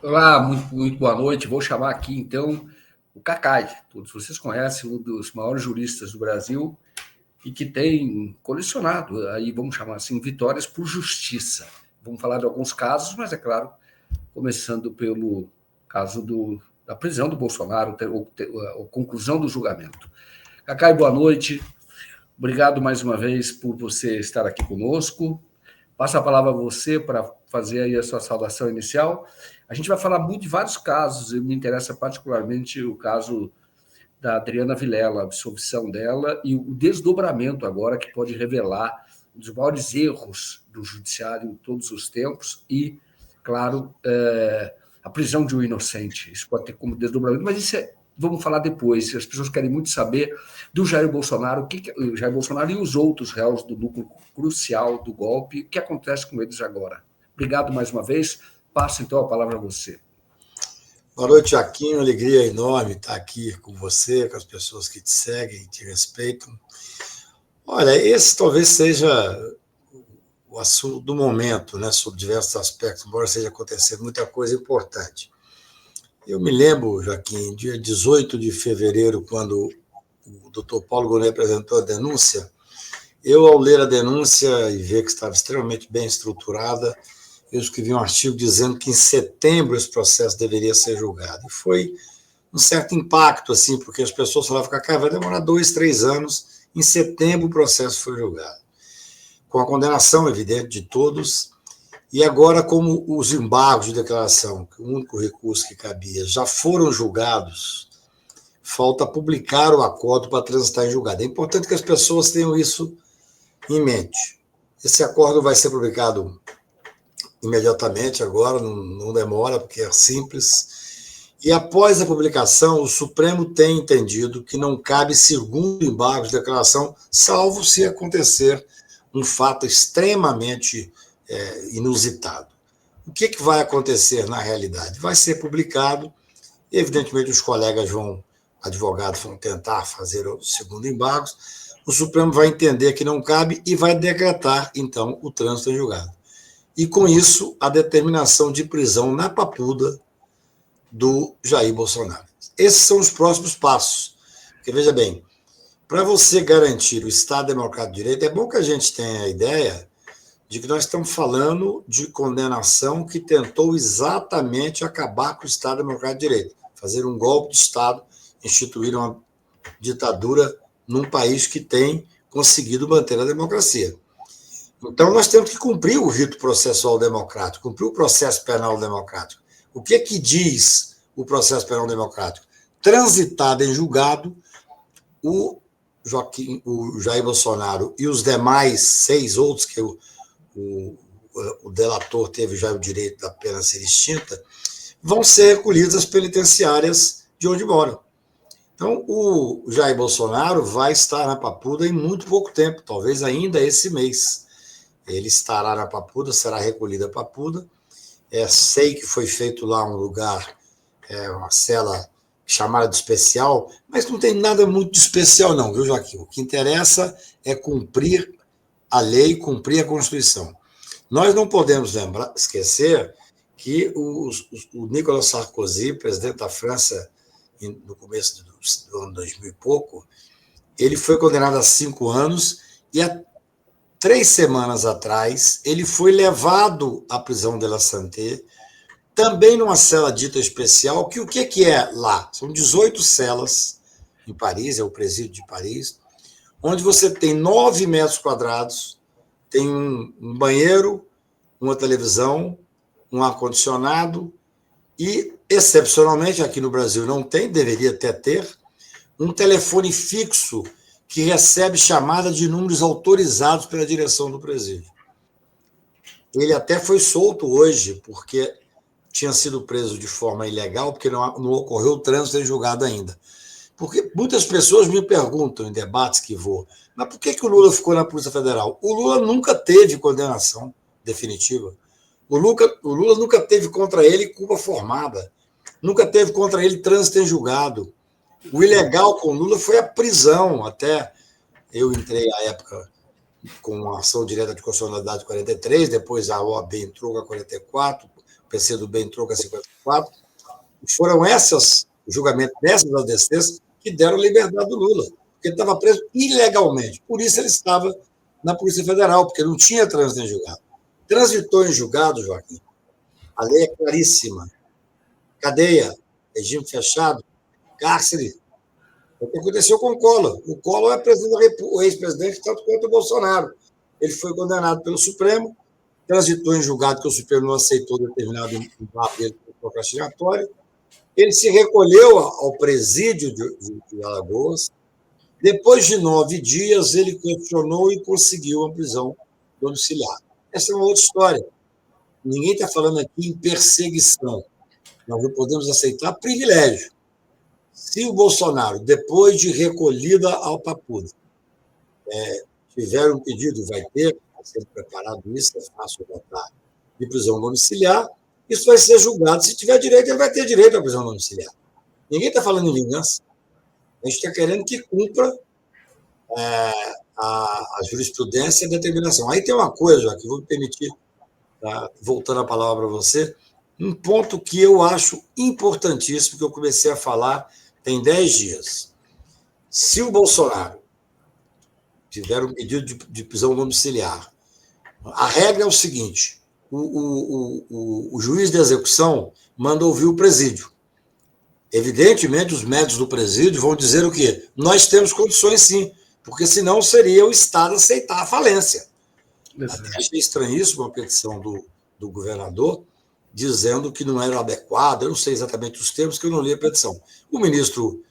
Olá, muito boa noite. Vou chamar aqui, então, o Cacai. Todos vocês conhecem, um dos maiores juristas do Brasil e que tem colecionado, aí vamos chamar assim, vitórias por justiça. Vamos falar de alguns casos, mas é claro, começando pelo caso da prisão do Bolsonaro, a conclusão do julgamento. Cacai, boa noite. Obrigado mais uma vez por você estar aqui conosco. Passo a palavra a você para fazer aí a sua saudação inicial. A gente vai falar muito de vários casos, e me interessa particularmente o caso da Adriana Vilela, a absolvição dela e o desdobramento agora que pode revelar um dos maiores erros do judiciário em todos os tempos e, claro, a prisão de um inocente. Isso pode ter como desdobramento, mas isso vamos falar depois. As pessoas querem muito saber do Jair Bolsonaro, o Jair Bolsonaro e os outros réus do núcleo crucial do golpe, o que acontece com eles agora. Obrigado mais uma vez. Passo então a palavra a você. Boa noite, Jaquinho. Alegria enorme estar aqui com você, com as pessoas que te seguem, te respeitam. Olha, esse talvez seja o assunto do momento, né, sobre diversos aspectos, embora esteja acontecendo muita coisa importante. Eu me lembro, Joaquim, dia 18 de fevereiro, quando o doutor Paulo Gonet apresentou a denúncia, eu, ao ler a denúncia e ver que estava extremamente bem estruturada, eu escrevi um artigo dizendo que em setembro esse processo deveria ser julgado. E foi um certo impacto, assim, porque as pessoas falavam que vai demorar 2, 3 anos. Em setembro o processo foi julgado, com a condenação evidente de todos. E agora, como os embargos de declaração, que o único recurso que cabia, já foram julgados, falta publicar o acordo para transitar em julgado. É importante que as pessoas tenham isso em mente. Esse acordo vai ser publicado imediatamente agora, não demora, porque é simples. E após a publicação, o Supremo tem entendido que não cabe segundo embargo de declaração, salvo se acontecer um fato extremamente inusitado. O que vai acontecer na realidade? Vai ser publicado, evidentemente os colegas advogados vão tentar fazer o segundo embargo, o Supremo vai entender que não cabe e vai decretar, então, o trânsito em julgado. E, com isso, a determinação de prisão na papuda do Jair Bolsonaro. Esses são os próximos passos. Porque, veja bem, para você garantir o Estado Democrático de Direito, é bom que a gente tenha a ideia de que nós estamos falando de condenação que tentou exatamente acabar com o Estado Democrático de Direito, fazer um golpe de Estado, instituir uma ditadura num país que tem conseguido manter a democracia. Então, nós temos que cumprir o rito processual democrático, cumprir o processo penal democrático. O que diz o processo penal democrático? Transitado em julgado, o Jair Bolsonaro e os demais 6 outros, que o delator teve já o direito da pena ser extinta, vão ser recolhidos às penitenciárias de onde moram. Então, o Jair Bolsonaro vai estar na papuda em muito pouco tempo, talvez ainda esse mês. Ele estará na papuda, será recolhido a papuda. Sei que foi feito lá um lugar, uma cela chamada de especial, mas não tem nada muito de especial não, viu, Joaquim? O que interessa é cumprir a lei, cumprir a Constituição. Nós não podemos esquecer que o Nicolas Sarkozy, presidente da França, no começo do ano 2000 e pouco, ele foi condenado a 5 anos e há 3 semanas atrás ele foi levado à prisão de La Santé, também numa cela dita especial, que o que é lá? São 18 celas em Paris, é o presídio de Paris, onde você tem 9 metros quadrados, tem um banheiro, uma televisão, um ar-condicionado e, excepcionalmente, aqui no Brasil não tem, deveria até ter, um telefone fixo que recebe chamada de números autorizados pela direção do presídio. Ele até foi solto hoje, porque tinha sido preso de forma ilegal, porque não ocorreu o trânsito em julgado ainda. Porque muitas pessoas me perguntam em debates que vou, mas por que o Lula ficou na Polícia Federal? O Lula nunca teve condenação definitiva. O Lula nunca teve contra ele culpa formada. Nunca teve contra ele trânsito em julgado. O ilegal com o Lula foi a prisão. Até eu entrei à época com uma ação direta de constitucionalidade 43, depois a OAB entrou com a 44, PCdoB entrou com 54, foram esses julgamentos dessas ADCs que deram liberdade do Lula, porque ele estava preso ilegalmente. Por isso ele estava na Polícia Federal, porque não tinha trânsito em julgado. Transitou em julgado, Joaquim, a lei é claríssima. Cadeia, regime fechado, cárcere. É o que aconteceu com o Collor. O Collor é o ex-presidente tanto quanto o Bolsonaro. Ele foi condenado pelo Supremo, transitou em julgado que o Supremo não aceitou determinado embargo dele procrastinatório. Ele se recolheu ao presídio de Alagoas. Depois de 9 dias, ele questionou e conseguiu uma prisão domiciliar. Essa é uma outra história. Ninguém está falando aqui em perseguição. Nós não podemos aceitar privilégio. Se o Bolsonaro, depois de recolhida ao Papuda, tiver um pedido, vai ter, está sendo preparado isso, é fácil votar, de prisão domiciliar, isso vai ser julgado. Se tiver direito, ele vai ter direito à prisão domiciliar. Ninguém está falando em vingança. A gente está querendo que cumpra a jurisprudência e a determinação. Aí tem uma coisa, que vou me permitir, voltando a palavra para você, um ponto que eu acho importantíssimo, que eu comecei a falar tem 10 dias. Se o Bolsonaro tiver um pedido de prisão domiciliar, a regra é o seguinte: o juiz de execução manda ouvir o presídio. Evidentemente, os médicos do presídio vão dizer o quê? Nós temos condições, sim, porque senão seria o Estado aceitar a falência. Até achei estranhíssimo a petição do governador, dizendo que não era adequado, eu não sei exatamente os termos, que eu não li a petição. O ministro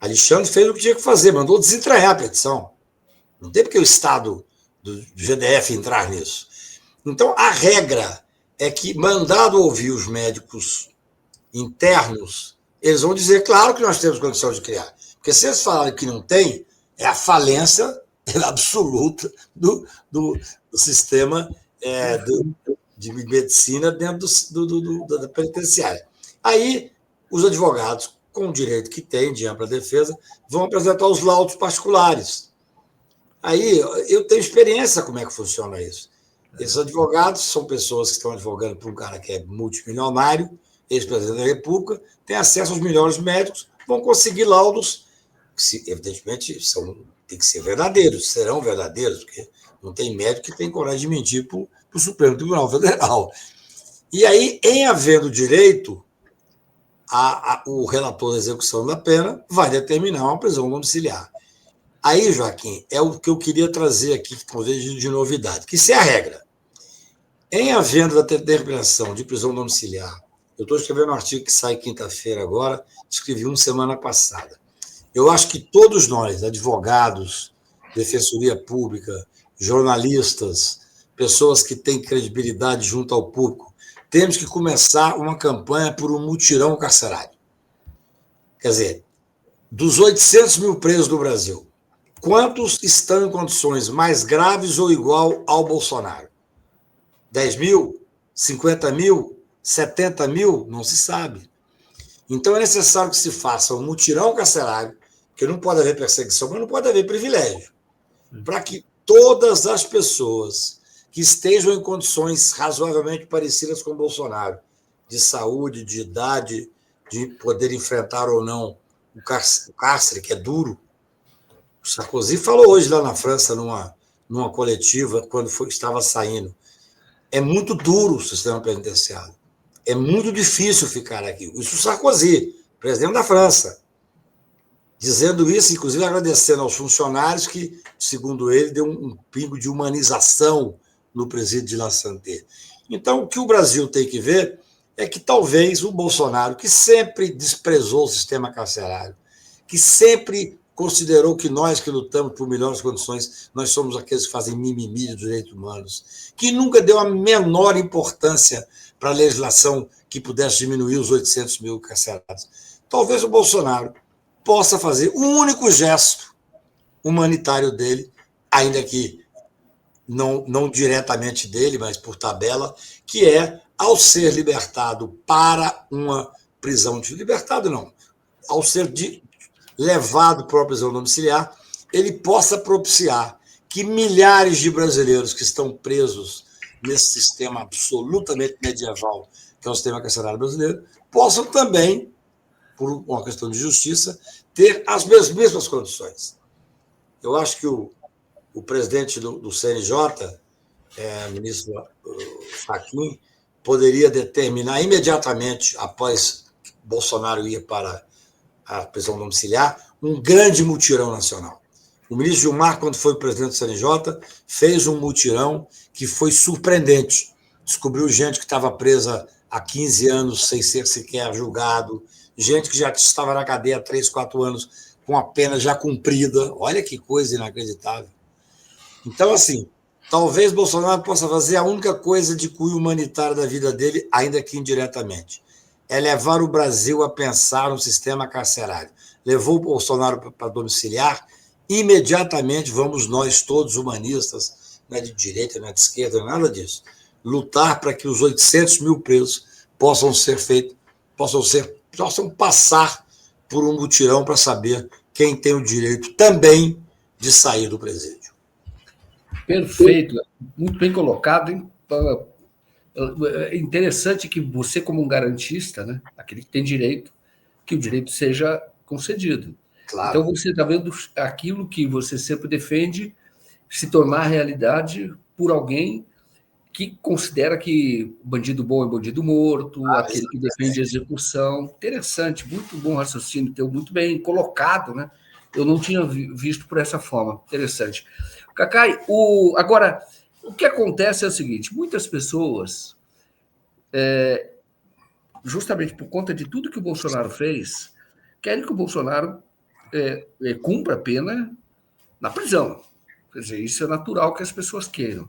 Alexandre fez o que tinha que fazer, mandou desentranhar a petição. Não tem porque o Estado do GDF entrar nisso. Então, a regra é que, mandado ouvir os médicos internos, eles vão dizer, claro que nós temos condição de criar. Porque se eles falarem que não tem, é a falência absoluta do sistema de medicina dentro da penitenciária. Aí, os advogados, com o direito que têm de ampla defesa, vão apresentar os laudos particulares. Aí, eu tenho experiência como é que funciona isso. Esses advogados são pessoas que estão advogando para um cara que é multimilionário, ex-presidente da República, tem acesso aos melhores médicos, vão conseguir laudos que, evidentemente, tem que ser verdadeiros, serão verdadeiros, porque não tem médico que tem coragem de mentir para o Supremo Tribunal Federal. E aí, em havendo direito, o relator da execução da pena vai determinar uma prisão domiciliar. Aí, Joaquim, é o que eu queria trazer aqui, talvez de novidade, que isso é a regra. Em havendo a determinação de prisão domiciliar, eu estou escrevendo um artigo que sai quinta-feira agora, escrevi uma semana passada. Eu acho que todos nós, advogados, defensoria pública, jornalistas, pessoas que têm credibilidade junto ao público, temos que começar uma campanha por um mutirão carcerário. Quer dizer, dos 800 mil presos do Brasil, quantos estão em condições mais graves ou igual ao Bolsonaro? 10 mil? 50 mil? 70 mil? Não se sabe. Então é necessário que se faça um mutirão carcerário, que não pode haver perseguição, mas não pode haver privilégio, para que todas as pessoas que estejam em condições razoavelmente parecidas com o Bolsonaro, de saúde, de idade, de poder enfrentar ou não o cárcere, que é duro. O Sarkozy falou hoje lá na França, numa coletiva, quando estava saindo. É muito duro o sistema penitenciário. É muito difícil ficar aqui. Isso o Sarkozy, presidente da França, dizendo isso, inclusive agradecendo aos funcionários que, segundo ele, deu um pingo de humanização no presídio de La Santé. Então, o que o Brasil tem que ver é que talvez o Bolsonaro, que sempre desprezou o sistema carcerário, que sempre considerou que nós que lutamos por melhores condições, nós somos aqueles que fazem mimimi de direitos humanos, que nunca deu a menor importância para a legislação que pudesse diminuir os 800 mil carcerados. Talvez o Bolsonaro possa fazer um único gesto humanitário dele, ainda que não diretamente dele, mas por tabela, que é, ao ser libertado para uma prisão libertado não, ao ser levado para uma prisão domiciliar, ele possa propiciar que milhares de brasileiros que estão presos nesse sistema absolutamente medieval, que é o sistema carcerário brasileiro, possam também, por uma questão de justiça, ter as mesmas condições. Eu acho que o presidente do CNJ, ministro Fachin, poderia determinar imediatamente, após Bolsonaro ir para a prisão domiciliar, um grande mutirão nacional. O ministro Gilmar, quando foi presidente do CNJ, fez um mutirão que foi surpreendente. Descobriu gente que estava presa há 15 anos sem ser sequer julgado, gente que já estava na cadeia há 3, 4 anos com a pena já cumprida. Olha que coisa inacreditável. Então, assim, talvez Bolsonaro possa fazer a única coisa de cunho humanitário da vida dele, ainda que indiretamente. É levar o Brasil a pensar no sistema carcerário. Levou o Bolsonaro para domiciliar, imediatamente vamos nós, todos humanistas, não é de direita, não é de esquerda, nada disso, lutar para que os 800 mil presos possam passar por um mutirão para saber quem tem o direito também de sair do presídio. Perfeito, muito bem colocado, hein? É interessante que você, como um garantista, né, aquele que tem direito, que o direito seja concedido. Claro. Então, você está vendo aquilo que você sempre defende se tornar realidade por alguém que considera que bandido bom é bandido morto, aquele que defende a execução. Interessante, muito bom raciocínio teu, muito bem colocado, né? Eu não tinha visto por essa forma. Interessante. Cacai, agora, o que acontece é o seguinte, muitas pessoas, justamente por conta de tudo que o Bolsonaro fez, querem que o Bolsonaro cumpra a pena na prisão. Quer dizer, isso é natural que as pessoas queiram.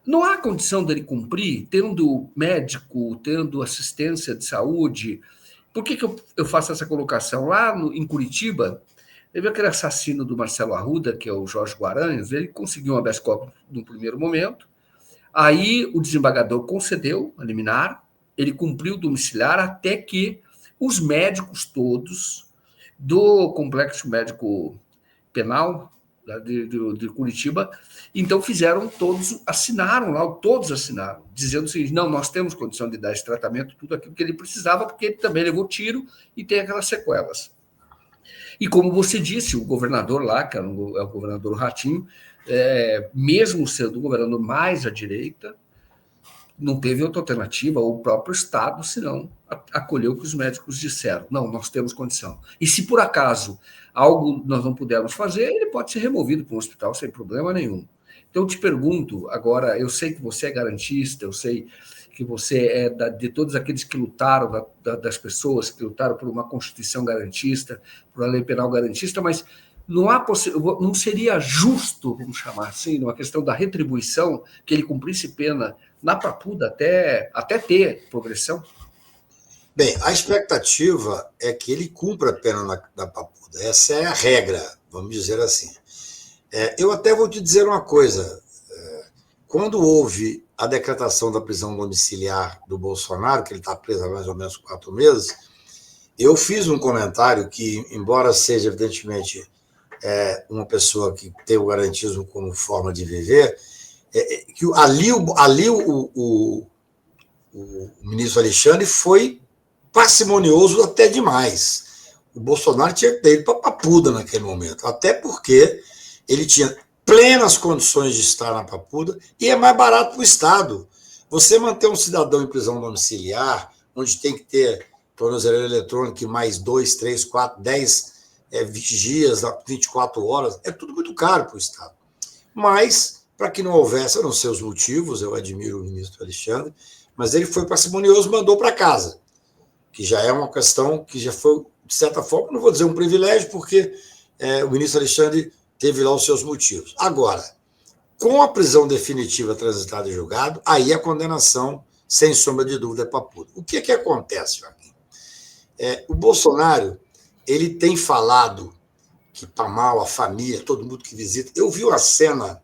Não há condição dele cumprir, tendo médico, tendo assistência de saúde. Por que eu faço essa colocação? Lá em Curitiba, teve aquele assassino do Marcelo Arruda, que é o Jorge Guaranhos, ele conseguiu um habeas corpus no primeiro momento, aí o desembargador concedeu a liminar, ele cumpriu o domiciliar até que os médicos todos do Complexo Médico Penal de Curitiba, então todos assinaram, dizendo o seguinte, não, nós temos condição de dar esse tratamento, tudo aquilo que ele precisava, porque ele também levou tiro e tem aquelas sequelas. E como você disse, o governador lá, que é o governador Ratinho, mesmo sendo o governador mais à direita, não teve outra alternativa, ou o próprio Estado, senão acolheu o que os médicos disseram. Não, nós temos condição. E se por acaso algo nós não pudermos fazer, ele pode ser removido para um hospital sem problema nenhum. Então eu te pergunto, agora, eu sei que você é garantista, eu sei que você é de todos aqueles que lutaram, das pessoas que lutaram por uma Constituição garantista, por uma lei penal garantista, mas não seria justo, vamos chamar assim, numa questão da retribuição, que ele cumprisse pena na Papuda até ter progressão? Bem, a expectativa é que ele cumpra a pena na Papuda. Essa é a regra, vamos dizer assim. Eu até vou te dizer uma coisa. Quando houve a decretação da prisão domiciliar do Bolsonaro, que ele está preso há mais ou menos 4 meses, eu fiz um comentário que, embora seja, evidentemente, uma pessoa que tem o garantismo como forma de viver, que ali o ministro Alexandre foi parcimonioso até demais. O Bolsonaro tinha que ter ido para a Papuda naquele momento, até porque ele tinha plenas condições de estar na Papuda e é mais barato para o Estado. Você manter um cidadão em prisão domiciliar, onde tem que ter tornozeleira eletrônica e mais 2, 3, 4, 10 vigias, 24 horas, é tudo muito caro para o Estado. Mas, para que não houvesse, eu não sei os motivos, eu admiro o ministro Alexandre, mas ele foi parcimonioso e mandou para casa, que já é uma questão que já foi, de certa forma, não vou dizer um privilégio, porque o ministro Alexandre teve lá os seus motivos. Agora, com a prisão definitiva transitada e julgado, aí a condenação, sem sombra de dúvida, é Papuda. O que acontece, Joaquim? O Bolsonaro, ele tem falado que está mal a família, todo mundo que visita. Eu vi uma cena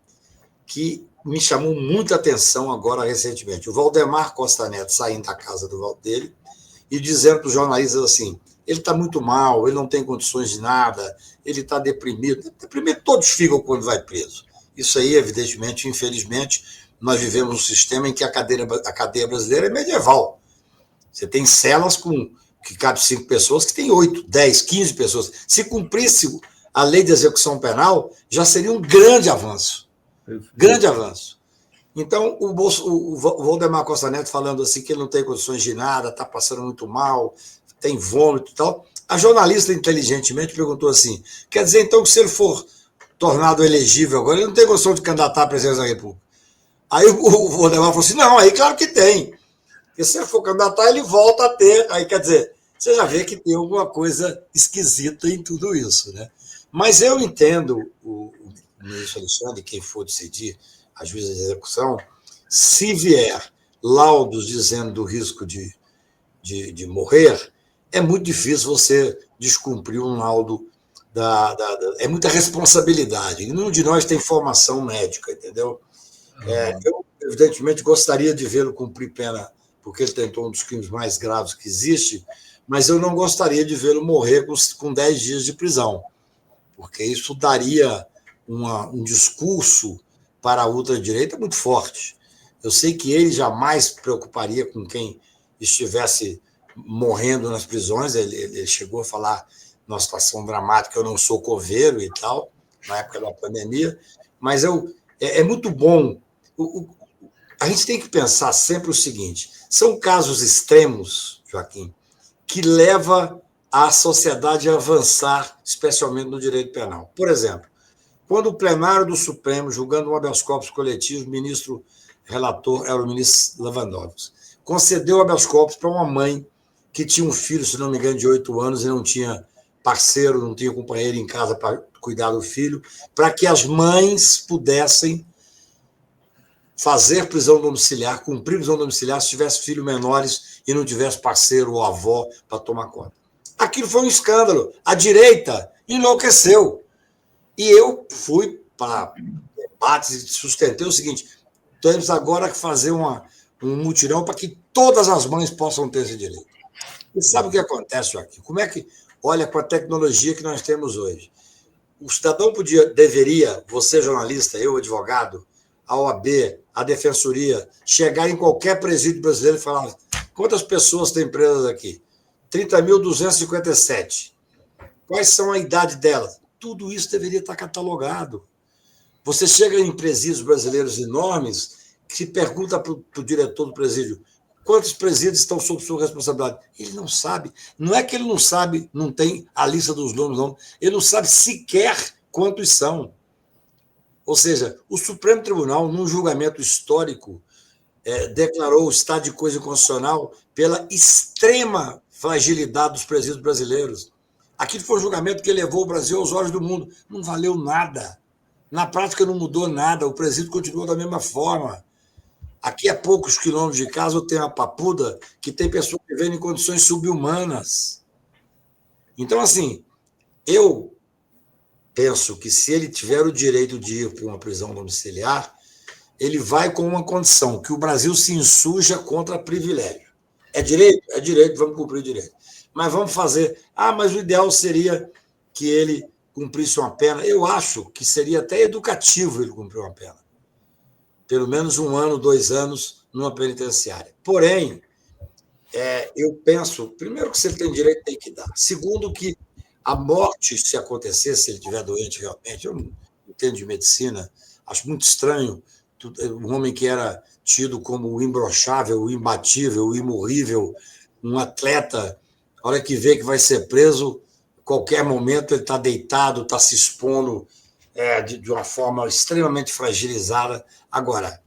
que me chamou muita atenção agora recentemente. O Valdemar Costa Neto saindo da casa dele e dizendo para os jornalistas assim, ele está muito mal, ele não tem condições de nada, ele está deprimido. Deprimido todos ficam quando vai preso. Isso aí, evidentemente, infelizmente, nós vivemos um sistema em que a cadeia brasileira é medieval. Você tem celas que cabe 5 pessoas, que tem 8, 10, 15 pessoas. Se cumprisse a lei de execução penal, já seria um grande avanço. Grande avanço. Então, o Valdemar Costa Neto falando assim que ele não tem condições de nada, está passando muito mal, tem vômito e tal. A jornalista inteligentemente perguntou assim, quer dizer então que se ele for tornado elegível agora, ele não tem condição de candidatar à presidência da República? Aí o Valdemar falou assim, não, aí claro que tem. Porque se ele for candidatar, ele volta a ter. Aí, quer dizer, você já vê que tem alguma coisa esquisita em tudo isso, né? Mas eu entendo o ministro Alexandre, quem for decidir, a juíza de execução, se vier laudos dizendo do risco de morrer, é muito difícil você descumprir um laudo é muita responsabilidade. Nenhum de nós tem formação médica, entendeu? Eu, evidentemente, gostaria de vê-lo cumprir pena, porque ele tentou um dos crimes mais graves que existe, mas eu não gostaria de vê-lo morrer com 10 dias de prisão, porque isso daria um discurso para a ultradireita muito forte. Eu sei que ele jamais se preocuparia com quem estivesse morrendo nas prisões, ele chegou a falar numa situação dramática, eu não sou coveiro e tal, na época da pandemia, mas é muito bom. A gente tem que pensar sempre o seguinte, são casos extremos, Joaquim, que leva a sociedade a avançar, especialmente no direito penal. Por exemplo, quando o plenário do Supremo, julgando um habeas corpus coletivo, o ministro relator era o ministro Lewandowski, concedeu habeas corpus para uma mãe que tinha um filho, se não me engano, de 8 anos e não tinha parceiro, não tinha companheiro em casa para cuidar do filho, para que as mães pudessem fazer prisão domiciliar, cumprir prisão domiciliar se tivesse filhos menores e não tivesse parceiro ou avó para tomar conta. Aquilo foi um escândalo. A direita enlouqueceu. E eu fui para debates e sustentei o seguinte, temos agora que fazer um mutirão para que todas as mães possam ter esse direito. E sabe o que acontece, Joaquim? Como é que, olha, com a tecnologia que nós temos hoje, o cidadão deveria, você jornalista, eu advogado, a OAB, a Defensoria, chegar em qualquer presídio brasileiro e falar quantas pessoas têm presas aqui? 30.257. Quais são a idade delas? Tudo isso deveria estar catalogado. Você chega em presídios brasileiros enormes que se pergunta para o diretor do presídio quantos presídios estão sob sua responsabilidade. Ele não sabe. Não é que ele não sabe, não tem a lista dos nomes, não. Ele não sabe sequer quantos são. Ou seja, o Supremo Tribunal, num julgamento histórico, declarou o estado de coisa inconstitucional pela extrema fragilidade dos presídios brasileiros. Aquilo foi um julgamento que levou o Brasil aos olhos do mundo. Não valeu nada. Na prática, não mudou nada. O presídio continuou da mesma forma. Aqui a poucos quilômetros de casa eu tenho a Papuda, que tem pessoas vivendo em condições subhumanas. Então, assim, eu penso que se ele tiver o direito de ir para uma prisão domiciliar, ele vai com uma condição, que o Brasil se insurja contra privilégio. É direito? É direito, vamos cumprir o direito. Mas vamos fazer... mas o ideal seria que ele cumprisse uma pena. Eu acho que seria até educativo ele cumprir uma pena. Pelo menos 1 ano, 2 anos numa penitenciária. Porém, eu penso, primeiro, que se ele tem direito, tem que dar. Segundo, que a morte, se acontecer, se ele estiver doente realmente, eu não entendo de medicina, acho muito estranho um homem que era tido como o imbrochável, o imbatível, o imorrível, um atleta, a hora que vê que vai ser preso, qualquer momento ele está deitado, está se expondo de uma forma extremamente fragilizada. Agora,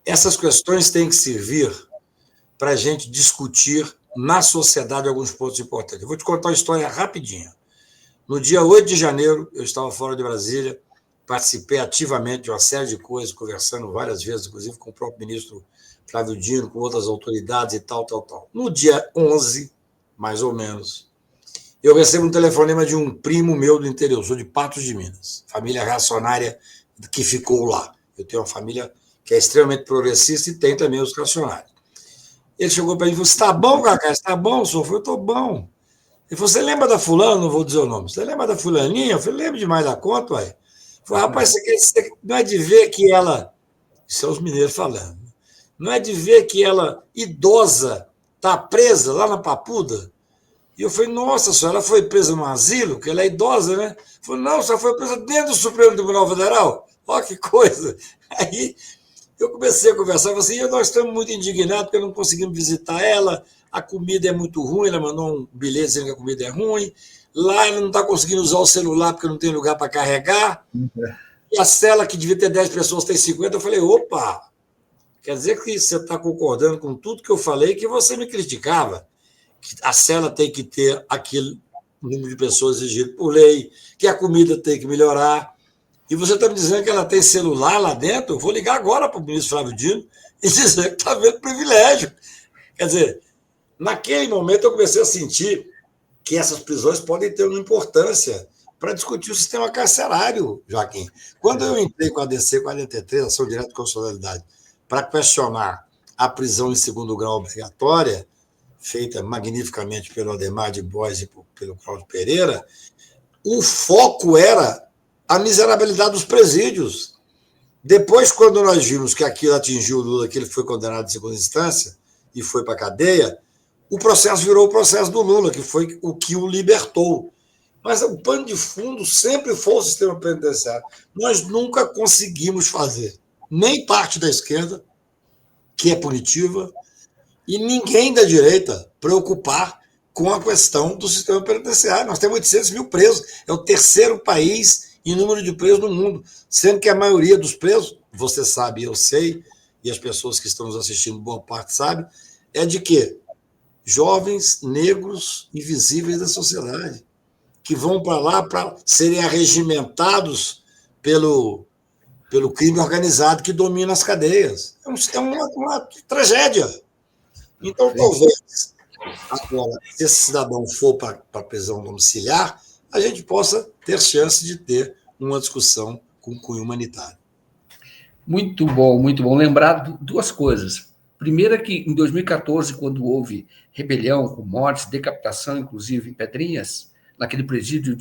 essas questões têm que servir para a gente discutir na sociedade alguns pontos importantes. Eu vou te contar uma história rapidinha. No dia 8 de janeiro, eu estava fora de Brasília, participei ativamente de uma série de coisas, conversando várias vezes, inclusive com o próprio ministro Flávio Dino, com outras autoridades e tal. No dia 11, mais ou menos, eu recebo um telefonema de um primo meu do interior, sou de Patos de Minas, família reacionária que ficou lá. Eu tenho uma família que é extremamente progressista e tem também os reacionários. Ele chegou para mim e falou, você está bom, Cacá? Você está bom, senhor? Eu falei, estou bom. Ele falou, você lembra da fulana? Não vou dizer o nome. Você lembra da fulaninha? Eu falei, lembro demais da conta, ué. Eu falei, rapaz, você não é de ver que ela Isso é os mineiros falando. Não é de ver que ela, idosa, está presa lá na Papuda. E eu falei, nossa senhora, ela foi presa no asilo, que ela é idosa, né? Falei, não, só foi presa dentro do Supremo Tribunal Federal. Olha que coisa. Aí eu comecei a conversar, falei assim, nós estamos muito indignados porque não conseguimos visitar ela, a comida é muito ruim, ela mandou um bilhete dizendo que a comida é ruim, lá ela não está conseguindo usar o celular porque não tem lugar para carregar, e a cela que devia ter 10 pessoas tem 50, eu falei, opa, quer dizer que você está concordando com tudo que eu falei que você me criticava, que a cela tem que ter aquele número de pessoas exigido por lei, que a comida tem que melhorar, e você está me dizendo que ela tem celular lá dentro? Eu vou ligar agora para o ministro Flávio Dino e dizer que está vendo privilégio. Quer dizer, naquele momento eu comecei a sentir que essas prisões podem ter uma importância para discutir o sistema carcerário, Joaquim. Quando eu entrei com a DC 43, Ação Direta de Constitucionalidade, para questionar a prisão em segundo grau obrigatória, feita magnificamente pelo Adhemar de Bois e pelo Cláudio Pereira, o foco era a miserabilidade dos presídios. Depois, quando nós vimos que aquilo atingiu o Lula, que ele foi condenado em segunda instância e foi para a cadeia, o processo virou o processo do Lula, que foi o que o libertou. Mas o pano de fundo sempre foi o sistema penitenciário. Nós nunca conseguimos fazer, nem parte da esquerda, que é punitiva, e ninguém da direita preocupar com a questão do sistema penitenciário. Nós temos 800 mil presos, é o terceiro país em número de presos no mundo, sendo que a maioria dos presos, você sabe, eu sei, e as pessoas que estão nos assistindo, boa parte sabem, é de quê? Jovens negros invisíveis da sociedade, que vão para lá para serem arregimentados pelo crime organizado que domina as cadeias. É uma tragédia. Então, talvez, agora, se esse cidadão for para a prisão domiciliar, a gente possa ter chance de ter uma discussão com cunho humanitário. Muito bom, muito bom. Lembrar duas coisas. Primeiro é que, em 2014, quando houve rebelião, com mortes, decapitação, inclusive, em Pedrinhas, naquele presídio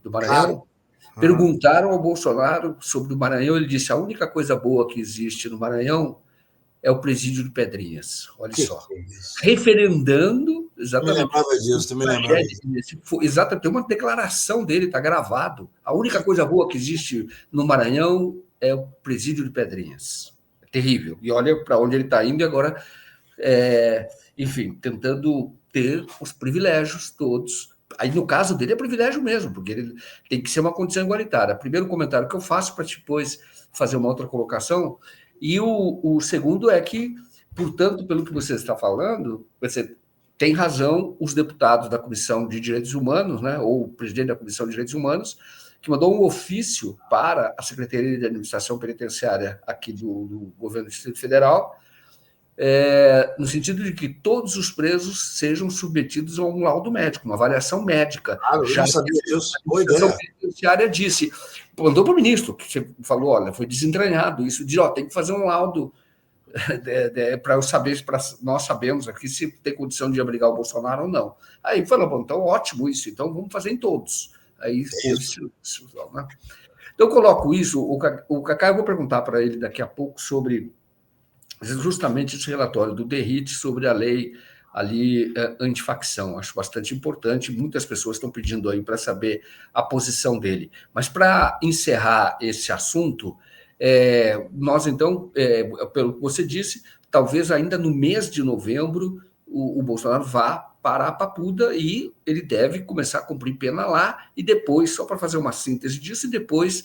do Maranhão, perguntaram ao Bolsonaro sobre o Maranhão, ele disse, a única coisa boa que existe no Maranhão é o presídio de Pedrinhas. Olha só. Referendando exatamente. Me lembrava disso, também lembrava disso. Exatamente, tem uma declaração dele, está gravado. A única coisa boa que existe no Maranhão é o presídio de Pedrinhas. É terrível. E olha para onde ele está indo e agora, enfim, tentando ter os privilégios todos. Aí, no caso dele, é privilégio mesmo, porque ele tem que ser uma condição igualitária. Primeiro comentário que eu faço para depois fazer uma outra colocação. E o segundo é que, portanto, pelo que você está falando, você tem razão, os deputados da Comissão de Direitos Humanos, né, ou o presidente da Comissão de Direitos Humanos, que mandou um ofício para a Secretaria de Administração Penitenciária aqui do Governo do Distrito Federal, no sentido de que todos os presos sejam submetidos a um laudo médico, uma avaliação médica. Claro, eu não sabia disso. A Administração Penitenciária disse, mandou para o ministro, que você falou, olha, foi desentranhado isso, de, tem que fazer um laudo para eu saber, para nós sabemos aqui se tem condição de abrigar o Bolsonaro ou não. Aí falou, bom, então ótimo isso, então vamos fazer em todos. Aí, né? Então eu coloco isso, o Cacá, eu vou perguntar para ele daqui a pouco sobre justamente esse relatório do Derrite sobre a lei ali antifacção. Acho bastante importante, muitas pessoas estão pedindo aí para saber a posição dele. Mas para encerrar esse assunto, nós então, pelo que você disse, talvez ainda no mês de novembro o Bolsonaro vá para a Papuda e ele deve começar a cumprir pena lá e depois, só para fazer uma síntese disso, e depois,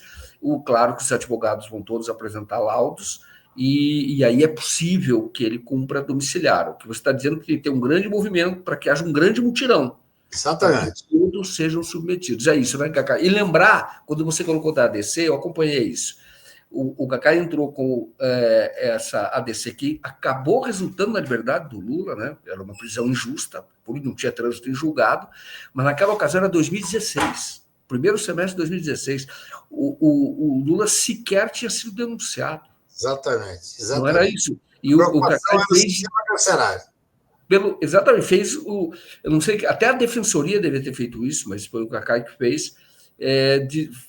claro que os advogados vão todos apresentar laudos, e aí é possível que ele cumpra domiciliar. O que você está dizendo é que tem que ter um grande movimento para que haja um grande mutirão. Exatamente. Para que todos sejam submetidos. É isso, né, Cacá? E lembrar, quando você colocou da ADC, eu acompanhei isso. O Cacá entrou com essa ADC que acabou resultando na liberdade do Lula, né? Era uma prisão injusta, por não tinha trânsito em julgado, mas naquela ocasião era 2016, primeiro semestre de 2016. O Lula sequer tinha sido denunciado. Exatamente. Não era isso. E o Cacá fez. Exatamente, fez o. Eu não sei, até a defensoria deveria ter feito isso, mas foi o Cacá que fez.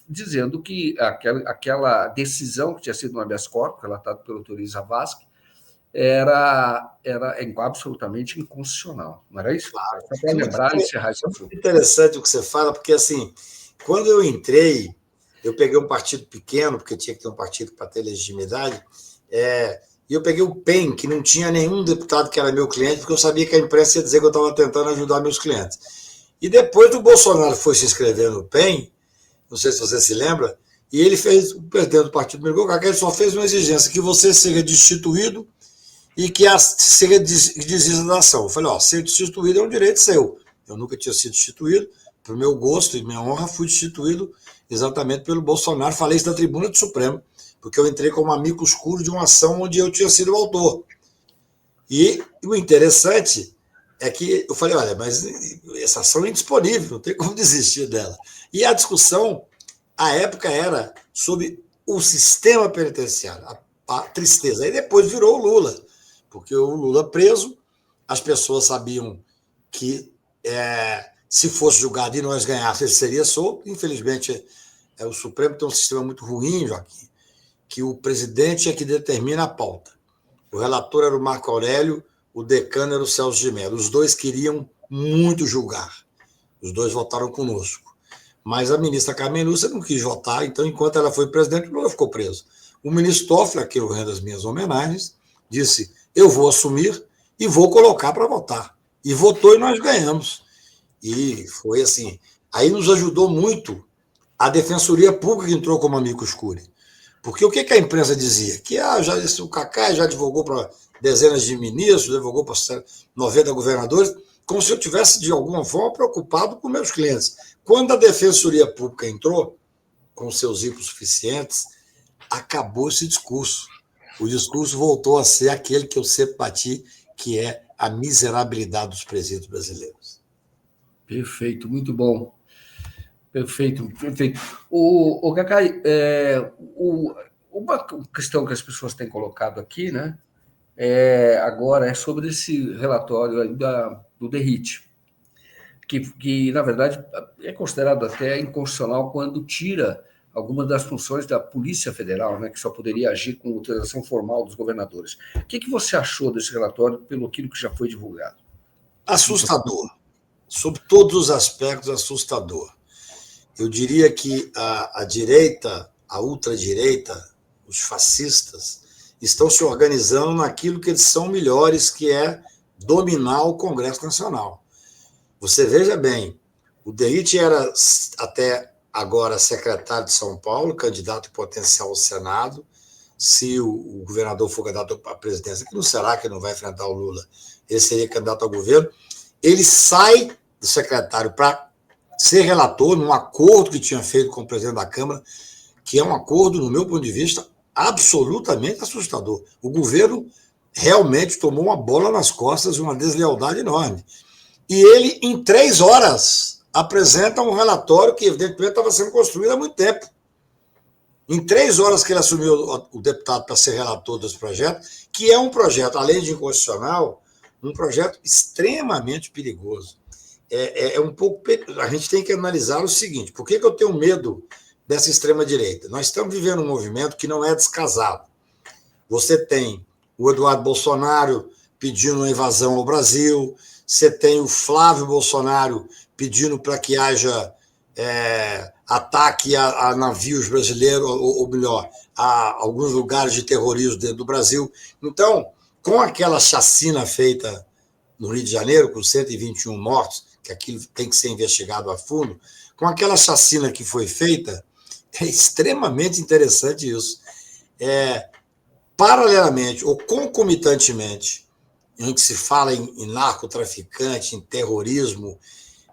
dizendo que aquela decisão que tinha sido no habeas corpus, relatada pelo Torir Zavascki, era absolutamente inconstitucional, não era isso? Claro. Só para lembrar e encerrar esse assunto. É interessante o que você fala, porque, assim, quando eu entrei, eu peguei um partido pequeno, porque tinha que ter um partido para ter legitimidade, e eu peguei o PEN, que não tinha nenhum deputado que era meu cliente, porque eu sabia que a imprensa ia dizer que eu estava tentando ajudar meus clientes. E depois o Bolsonaro foi se inscrever no PEN, não sei se você se lembra, e ele fez, o presidente do partido me ligou, ele só fez uma exigência, que você seja destituído e que seja desista da ação. Eu falei, ser destituído é um direito seu. Eu nunca tinha sido destituído, para o meu gosto e minha honra, fui destituído exatamente pelo Bolsonaro. Falei isso na tribuna do Supremo, porque eu entrei como amigo escuro de uma ação onde eu tinha sido o autor. E o interessante é que eu falei, olha, mas essa ação é indisponível, não tem como desistir dela. E a discussão, à época, era sobre o sistema penitenciário, a tristeza. Aí depois virou o Lula, porque o Lula preso, as pessoas sabiam que se fosse julgado e nós ganhássemos, ele seria solto. Infelizmente, o Supremo tem um sistema muito ruim, Joaquim, que o presidente é que determina a pauta. O relator era o Marco Aurélio, o decano era o Celso de Mello. Os dois queriam muito julgar. Os dois votaram conosco. Mas a ministra Carmen Lúcia não quis votar, então, enquanto ela foi presidente, o Lula ficou preso. O ministro Toffoli, a quem eu rendo as minhas homenagens, disse, eu vou assumir e vou colocar para votar. E votou e nós ganhamos. E foi assim. Aí nos ajudou muito a Defensoria Pública, que entrou como amicus curiae. Porque o que a imprensa dizia? Que o Cacá já advogou para dezenas de ministros, advogou para 90 governadores, como se eu tivesse, de alguma forma, preocupado com meus clientes. Quando a Defensoria Pública entrou, com seus hipossuficientes, acabou esse discurso. O discurso voltou a ser aquele que eu sempre bati, que é a miserabilidade dos presídios brasileiros. Perfeito, muito bom. Perfeito, perfeito. O Cacai, uma questão que as pessoas têm colocado aqui, né, agora é sobre esse relatório aí do DERIT, que, na verdade, é considerado até inconstitucional quando tira algumas das funções da Polícia Federal, né, que só poderia agir com autorização formal dos governadores. O que você achou desse relatório pelo aquilo que já foi divulgado? Assustador. Sob todos os aspectos, assustador. Eu diria que a direita, a ultradireita, os fascistas, estão se organizando naquilo que eles são melhores, que é dominar o Congresso Nacional. Você veja bem, o DERIT era até agora secretário de São Paulo, candidato potencial ao Senado. Se o governador for candidato à presidência, que não será, que não vai enfrentar o Lula, ele seria candidato ao governo. Ele sai do secretário para ser relator num acordo que tinha feito com o presidente da Câmara, que é um acordo, no meu ponto de vista, absolutamente assustador. O governo realmente tomou uma bola nas costas, uma deslealdade enorme. E ele, em 3 horas, apresenta um relatório que, evidentemente, estava sendo construído há muito tempo. Em 3 horas que ele assumiu o deputado para ser relator desse projeto, que é um projeto, além de inconstitucional, um projeto extremamente perigoso. Um pouco. A gente tem que analisar o seguinte: por que eu tenho medo dessa extrema-direita? Nós estamos vivendo um movimento que não é descasado. Você tem o Eduardo Bolsonaro pedindo uma invasão ao Brasil, você tem o Flávio Bolsonaro pedindo para que haja ataque a navios brasileiros, ou melhor, a alguns lugares de terrorismo dentro do Brasil. Então, com aquela chacina feita no Rio de Janeiro, com 121 mortos, que aquilo tem que ser investigado a fundo, com aquela chacina que foi feita, é extremamente interessante isso. Paralelamente ou concomitantemente, em que se fala em narcotraficante, em terrorismo,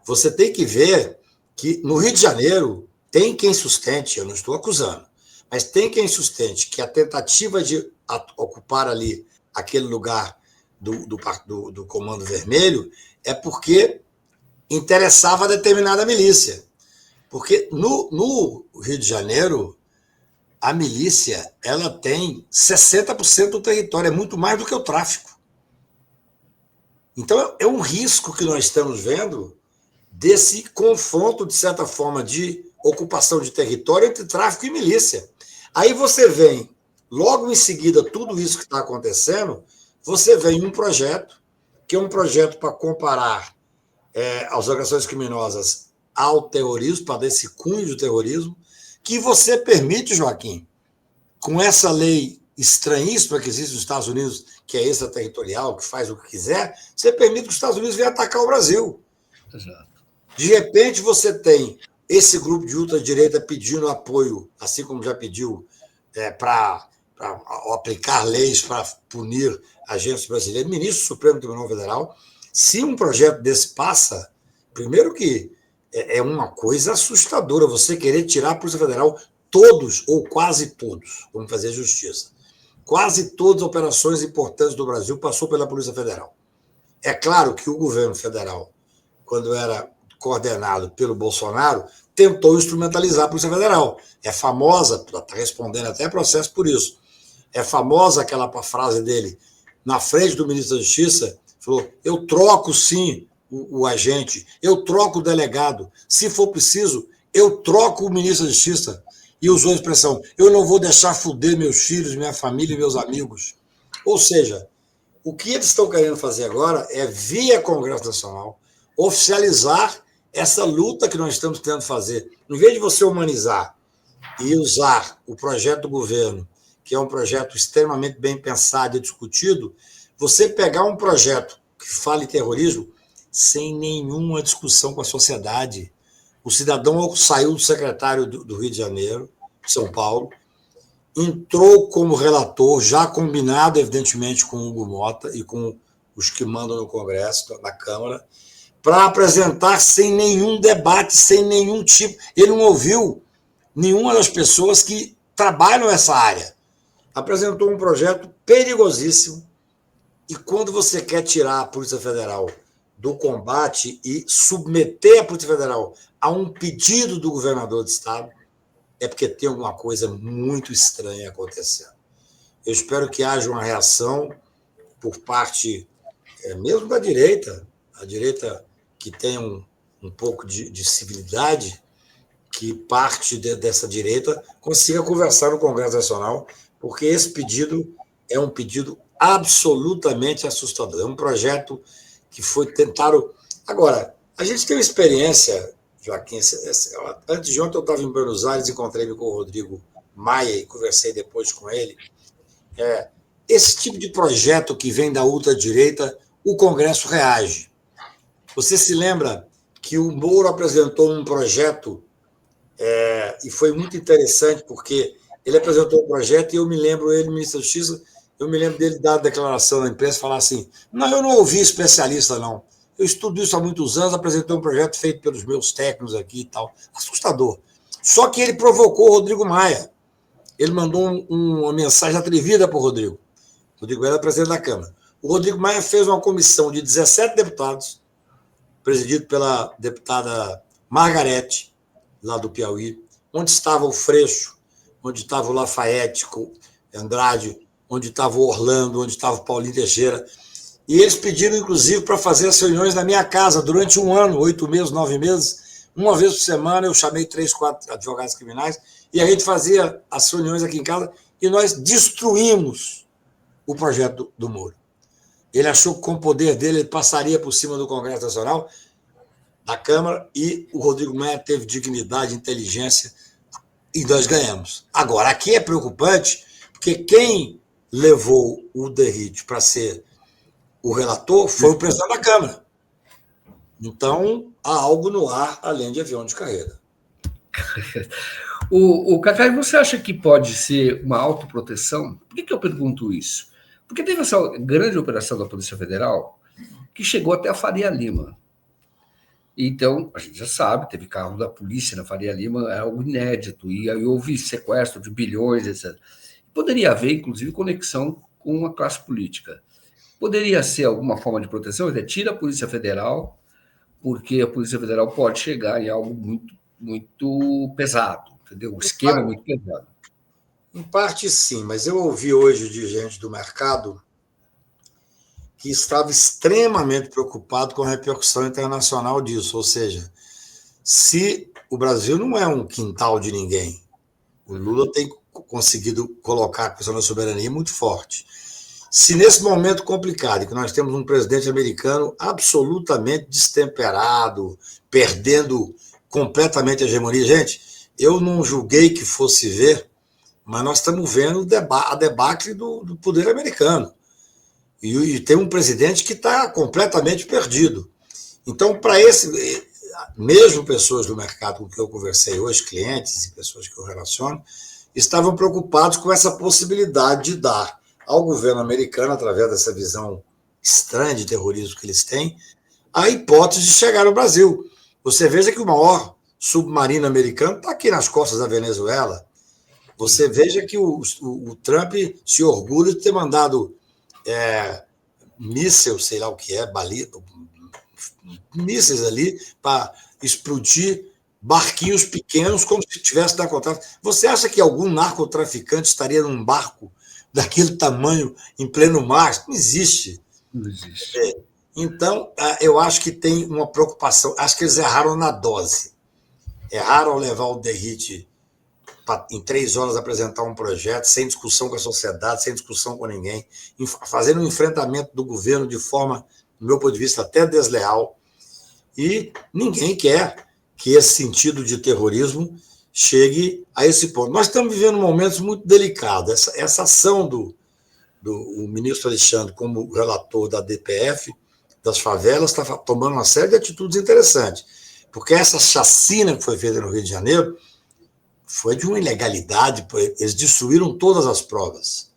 você tem que ver que no Rio de Janeiro tem quem sustente, eu não estou acusando, mas tem quem sustente que a tentativa de ocupar ali aquele lugar do Comando Vermelho é porque interessava a determinada milícia. Porque no Rio de Janeiro, a milícia ela tem 60% do território, é muito mais do que o tráfico. Então, é um risco que nós estamos vendo desse confronto, de certa forma, de ocupação de território entre tráfico e milícia. Aí você vem, logo em seguida, tudo isso que está acontecendo, você vem um projeto, que é um projeto para comparar as organizações criminosas ao terrorismo, para dar esse cunho de terrorismo, que você permite, Joaquim, com essa lei estranhíssima que existe nos Estados Unidos, que é extraterritorial, que faz o que quiser, você permite que os Estados Unidos venham atacar o Brasil. Exato. De repente, você tem esse grupo de ultradireita pedindo apoio, assim como já pediu, para aplicar leis para punir agentes brasileiros, ministro do Supremo Tribunal Federal. Se um projeto desse passa, primeiro que é uma coisa assustadora você querer tirar a Polícia Federal todos ou quase todos, vamos fazer justiça. Quase todas as operações importantes do Brasil passou pela Polícia Federal. É claro que o governo federal, quando era coordenado pelo Bolsonaro, tentou instrumentalizar a Polícia Federal. É famosa, está respondendo até processo por isso, é famosa aquela frase dele, na frente do ministro da Justiça, falou, eu troco sim o agente, eu troco o delegado, se for preciso, eu troco o ministro da Justiça. E usou a expressão, eu não vou deixar fuder meus filhos, minha família e meus amigos. Ou seja, o que eles estão querendo fazer agora é, via Congresso Nacional, oficializar essa luta que nós estamos tentando fazer. Em vez de você humanizar e usar o projeto do governo, que é um projeto extremamente bem pensado e discutido, você pegar um projeto que fala em terrorismo sem nenhuma discussão com a sociedade. O cidadão saiu do secretário do Rio de Janeiro, São Paulo, entrou como relator, já combinado, evidentemente, com o Hugo Mota e com os que mandam no Congresso, na Câmara, para apresentar sem nenhum debate, sem nenhum tipo. Ele não ouviu nenhuma das pessoas que trabalham nessa área. Apresentou um projeto perigosíssimo. E quando você quer tirar a Polícia Federal do combate e submeter a Polícia Federal a um pedido do governador do Estado, é porque tem alguma coisa muito estranha acontecendo. Eu espero que haja uma reação por parte mesmo da direita, a direita que tem um pouco de civilidade, que parte dessa direita consiga conversar no Congresso Nacional, porque esse pedido é um pedido absolutamente assustador. É um projeto que foi tentado... Agora, a gente tem uma experiência, Joaquim, antes de ontem eu estava em Buenos Aires, encontrei-me com o Rodrigo Maia e conversei depois com ele. Esse tipo de projeto que vem da ultradireita, o Congresso reage. Você se lembra que o Moro apresentou um projeto e foi muito interessante, porque ele apresentou um projeto e eu me lembro, ele, ministro da Justiça, eu me lembro dele dar a declaração na imprensa e falar assim, não, eu não ouvi especialista, não. Eu estudo isso há muitos anos, apresentei um projeto feito pelos meus técnicos aqui e tal. Assustador. Só que ele provocou o Rodrigo Maia. Ele mandou uma mensagem atrevida para o Rodrigo. O Rodrigo era presidente da Câmara. O Rodrigo Maia fez uma comissão de 17 deputados, presidido pela deputada Margarete, lá do Piauí, onde estava o Freixo, onde estava o Lafayette, Andrade, onde estava o Orlando, onde estava o Paulinho Teixeira. E eles pediram, inclusive, para fazer as reuniões na minha casa durante um ano, 8 meses, 9 meses. Uma vez por semana eu chamei 3, 4 advogados criminais e a gente fazia as reuniões aqui em casa e nós destruímos o projeto do Moro. Ele achou que com o poder dele ele passaria por cima do Congresso Nacional, da Câmara, e o Rodrigo Maia teve dignidade, inteligência e nós ganhamos. Agora, aqui é preocupante porque quem levou o Derrite para ser o relator foi o presidente da Câmara. Então, há algo no ar além de avião de carreira. O Cacai, você acha que pode ser uma autoproteção? Por que eu pergunto isso? Porque teve essa grande operação da Polícia Federal que chegou até a Faria Lima. Então, a gente já sabe, teve carro da polícia na Faria Lima, é algo inédito, e aí houve sequestro de bilhões, etc. Poderia haver, inclusive, conexão com a classe política. Poderia ser alguma forma de proteção, tira a Polícia Federal, porque a Polícia Federal pode chegar em algo muito, muito pesado, entendeu? Um esquema muito pesado. Em parte, sim, mas eu ouvi hoje de gente do mercado que estava extremamente preocupado com a repercussão internacional disso, ou seja, se o Brasil não é um quintal de ninguém. O Lula tem conseguido colocar a questão da soberania muito forte. Se nesse momento complicado, que nós temos um presidente americano absolutamente destemperado, perdendo completamente a hegemonia, gente, eu não julguei que fosse ver, mas nós estamos vendo a debacle do poder americano. E tem um presidente que está completamente perdido. Então, para mesmo pessoas do mercado com que eu conversei hoje, clientes e pessoas que eu relaciono, estavam preocupados com essa possibilidade de dar ao governo americano, através dessa visão estranha de terrorismo que eles têm, a hipótese de chegar ao Brasil. Você veja que o maior submarino americano está aqui nas costas da Venezuela. Você veja que o Trump se orgulha de ter mandado míssil, sei lá o que é, balido, mísseis ali para explodir barquinhos pequenos como se tivesse na contrato. Você acha que algum narcotraficante estaria num barco daquele tamanho em pleno mar? Não existe. Não existe. Então, eu acho que tem uma preocupação. Acho que eles erraram na dose. Erraram ao levar o Derrite para, em 3 horas, apresentar um projeto, sem discussão com a sociedade, sem discussão com ninguém, fazendo um enfrentamento do governo de forma, do meu ponto de vista, até desleal. E ninguém quer que esse sentido de terrorismo chegue a esse ponto. Nós estamos vivendo momentos muito delicados. Essa ação do ministro Alexandre, como relator da DPF, das favelas, está tomando uma série de atitudes interessantes. Porque essa chacina que foi feita no Rio de Janeiro foi de uma ilegalidade, eles destruíram todas as provas.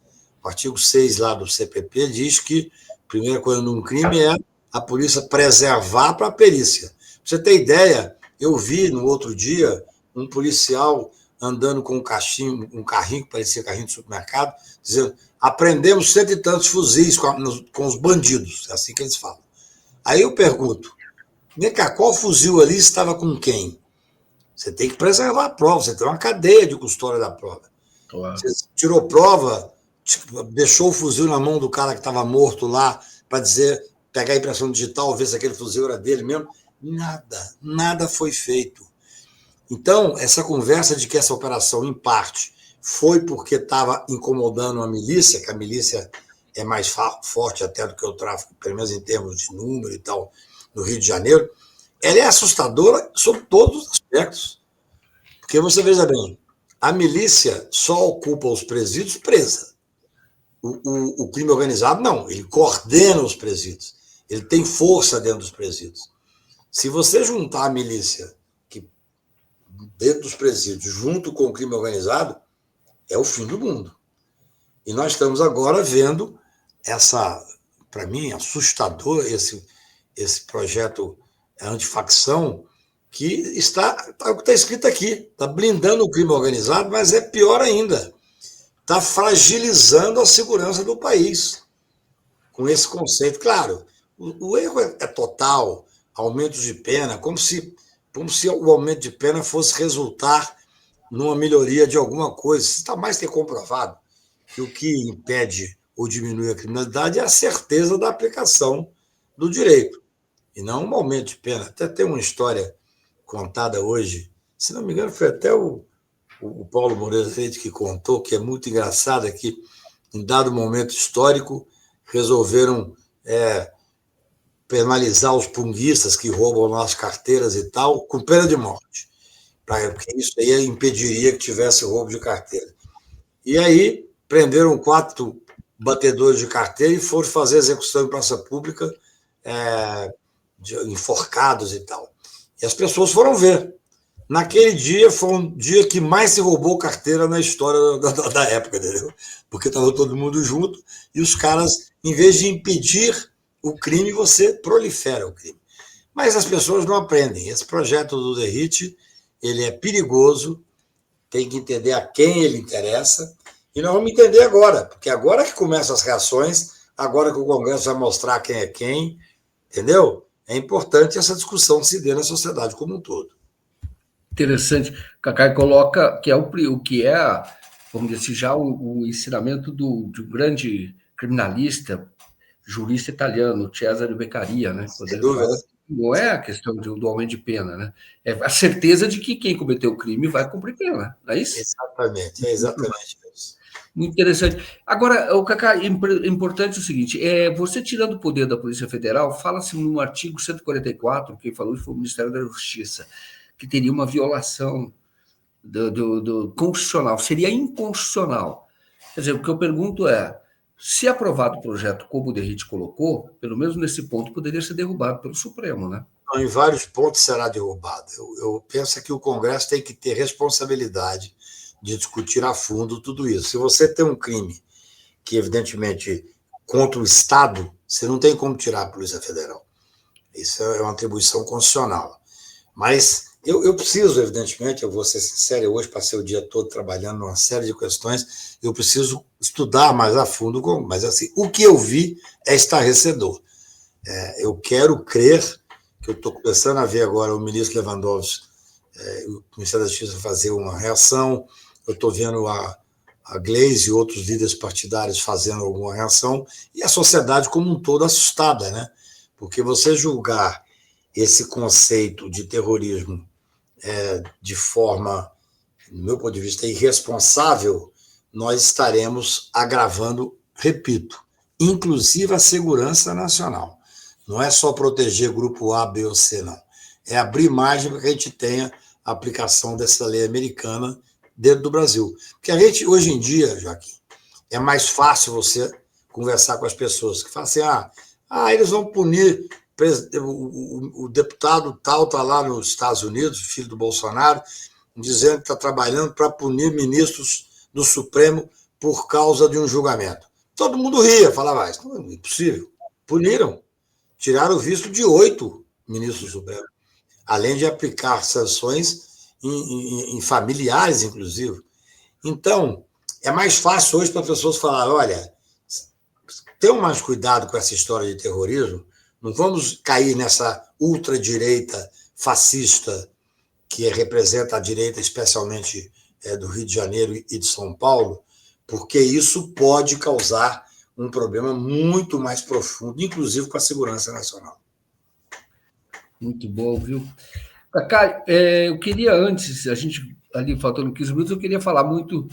O artigo 6 lá do CPP diz que a primeira coisa num crime é a polícia preservar para a perícia. Pra você ter ideia, eu vi no outro dia um policial andando com um carrinho que parecia carrinho de supermercado, dizendo: apreendemos 100 e tantos fuzis com os bandidos, é assim que eles falam. Aí eu pergunto, vem cá, qual fuzil ali estava com quem? Você tem que preservar a prova, você tem uma cadeia de custódia da prova. Claro. Você tirou prova, deixou o fuzil na mão do cara que estava morto lá para dizer, pegar a impressão digital, ver se aquele fuzil era dele mesmo. Nada foi feito. Então, essa conversa de que essa operação, em parte, foi porque estava incomodando a milícia, que a milícia é mais forte até do que o tráfico, pelo menos em termos de número e tal, no Rio de Janeiro, ela é assustadora sob todos os aspectos. Porque você veja bem, a milícia só ocupa os presídios presa. O crime organizado, não, ele coordena os presídios. Ele tem força dentro dos presídios. Se você juntar a milícia dentro dos presídios, junto com o crime organizado, é o fim do mundo. E nós estamos agora vendo para mim, assustador esse projeto antifacção que está o que está escrito aqui, está blindando o crime organizado, mas é pior ainda, está fragilizando a segurança do país com esse conceito. Claro, o erro é total, aumentos de pena, como se o aumento de pena fosse resultar numa melhoria de alguma coisa. Está mais que comprovado que o que impede ou diminui a criminalidade é a certeza da aplicação do direito, e não um aumento de pena. Até tem uma história contada hoje, se não me engano, foi até o Paulo Moreira Leite que contou, que é muito engraçada, que em dado momento histórico resolveram penalizar os punguistas que roubam nossas carteiras e tal, com pena de morte, porque isso aí impediria que tivesse roubo de carteira. E aí prenderam 4 batedores de carteira e foram fazer execução em praça pública, enforcados e tal. E as pessoas foram ver. Naquele dia foi um dia que mais se roubou carteira na história da época, entendeu? Porque estava todo mundo junto e os caras, em vez de impedir o crime, você prolifera o crime. Mas as pessoas não aprendem. Esse projeto do Derrite, ele é perigoso, tem que entender a quem ele interessa, e nós vamos entender agora, porque agora que começam as reações, agora que o Congresso vai mostrar quem é quem, entendeu? É importante essa discussão se dê na sociedade como um todo. Interessante. Cacai coloca que é o que é, vamos dizer assim, já o ensinamento de um grande criminalista, jurista italiano, Cesare Beccaria, né? Sem dúvida. Não é a questão do aumento de pena, né? É a certeza de que quem cometeu o crime vai cumprir pena, não é isso? Exatamente, é exatamente isso. Muito interessante. Agora, o Cacá, importante o seguinte: você tirando o poder da Polícia Federal, fala-se no artigo 144, quem falou isso foi o Ministério da Justiça, que teria uma violação do constitucional, seria inconstitucional. Quer dizer, o que eu pergunto é, se aprovado o projeto como o Derrite colocou, pelo menos nesse ponto poderia ser derrubado pelo Supremo, né? Então, em vários pontos será derrubado. Eu penso que o Congresso tem que ter responsabilidade de discutir a fundo tudo isso. Se você tem um crime que, evidentemente, contra o Estado, você não tem como tirar a Polícia Federal. Isso é uma atribuição constitucional. Mas eu preciso, evidentemente, eu vou ser sincero, eu hoje passei o dia todo trabalhando numa série de questões, eu preciso estudar mais a fundo, mas assim, o que eu vi é estarrecedor. Eu quero crer, que eu estou começando a ver agora o ministro Lewandowski, o Ministério da Justiça fazer uma reação, eu estou vendo a Gleisi e outros líderes partidários fazendo alguma reação, e a sociedade como um todo assustada, né? Porque você julgar esse conceito de terrorismo de forma, do meu ponto de vista, irresponsável, nós estaremos agravando, repito, inclusive a segurança nacional. Não é só proteger grupo A, B ou C, não. É abrir margem para que a gente tenha a aplicação dessa lei americana dentro do Brasil. Porque a gente, hoje em dia, Joaquim, é mais fácil você conversar com as pessoas que falam assim, eles vão punir o deputado tal está lá nos Estados Unidos, filho do Bolsonaro, dizendo que está trabalhando para punir ministros do Supremo por causa de um julgamento. Todo mundo ria, falava, isso não é impossível. Puniram, tiraram o visto de 8 ministros do Supremo, além de aplicar sanções em familiares, inclusive. Então, é mais fácil hoje para as pessoas falar, olha, tenham mais cuidado com essa história de terrorismo, não vamos cair nessa ultradireita fascista que representa a direita, especialmente do Rio de Janeiro e de São Paulo, porque isso pode causar um problema muito mais profundo, inclusive com a segurança nacional. Muito bom, viu? Cacá, eu queria antes, a gente ali faltando 15 minutos, eu queria falar muito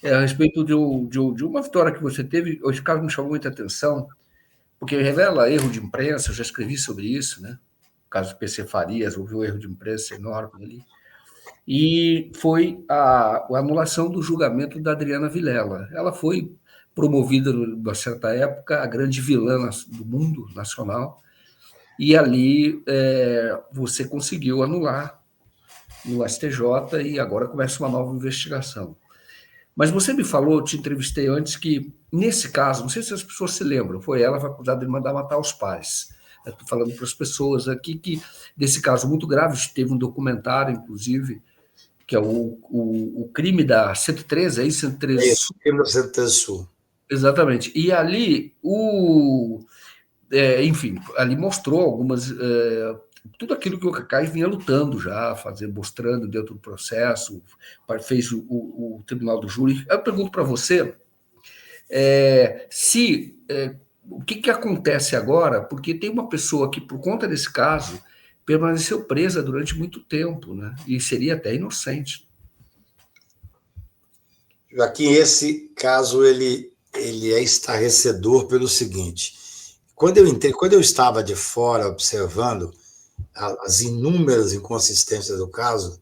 a respeito de uma vitória que você teve. Hoje o caso me chamou muita atenção, porque revela erro de imprensa, eu já escrevi sobre isso, né? O caso do PC Farias, houve um erro de imprensa enorme ali. E foi a anulação do julgamento da Adriana Vilela. Ela foi promovida, numa certa época, a grande vilã do mundo nacional, e ali você conseguiu anular no STJ e agora começa uma nova investigação. Mas você me falou, eu te entrevistei antes, que nesse caso, não sei se as pessoas se lembram, foi ela foi acusada de mandar matar os pais. Estou falando para as pessoas aqui que, desse caso muito grave, teve um documentário, inclusive, que é o crime da 113, aí 113 isso, crime da 113 Sul. Exatamente. E ali, enfim, ali mostrou algumas tudo aquilo que o Cacai vinha lutando já, mostrando dentro do processo, fez o Tribunal do Júri. Eu pergunto para você o que acontece agora, porque tem uma pessoa que, por conta desse caso, permaneceu presa durante muito tempo, né? E seria até inocente. Joaquim, esse caso ele é estarrecedor pelo seguinte: quando eu estava de fora observando as inúmeras inconsistências do caso,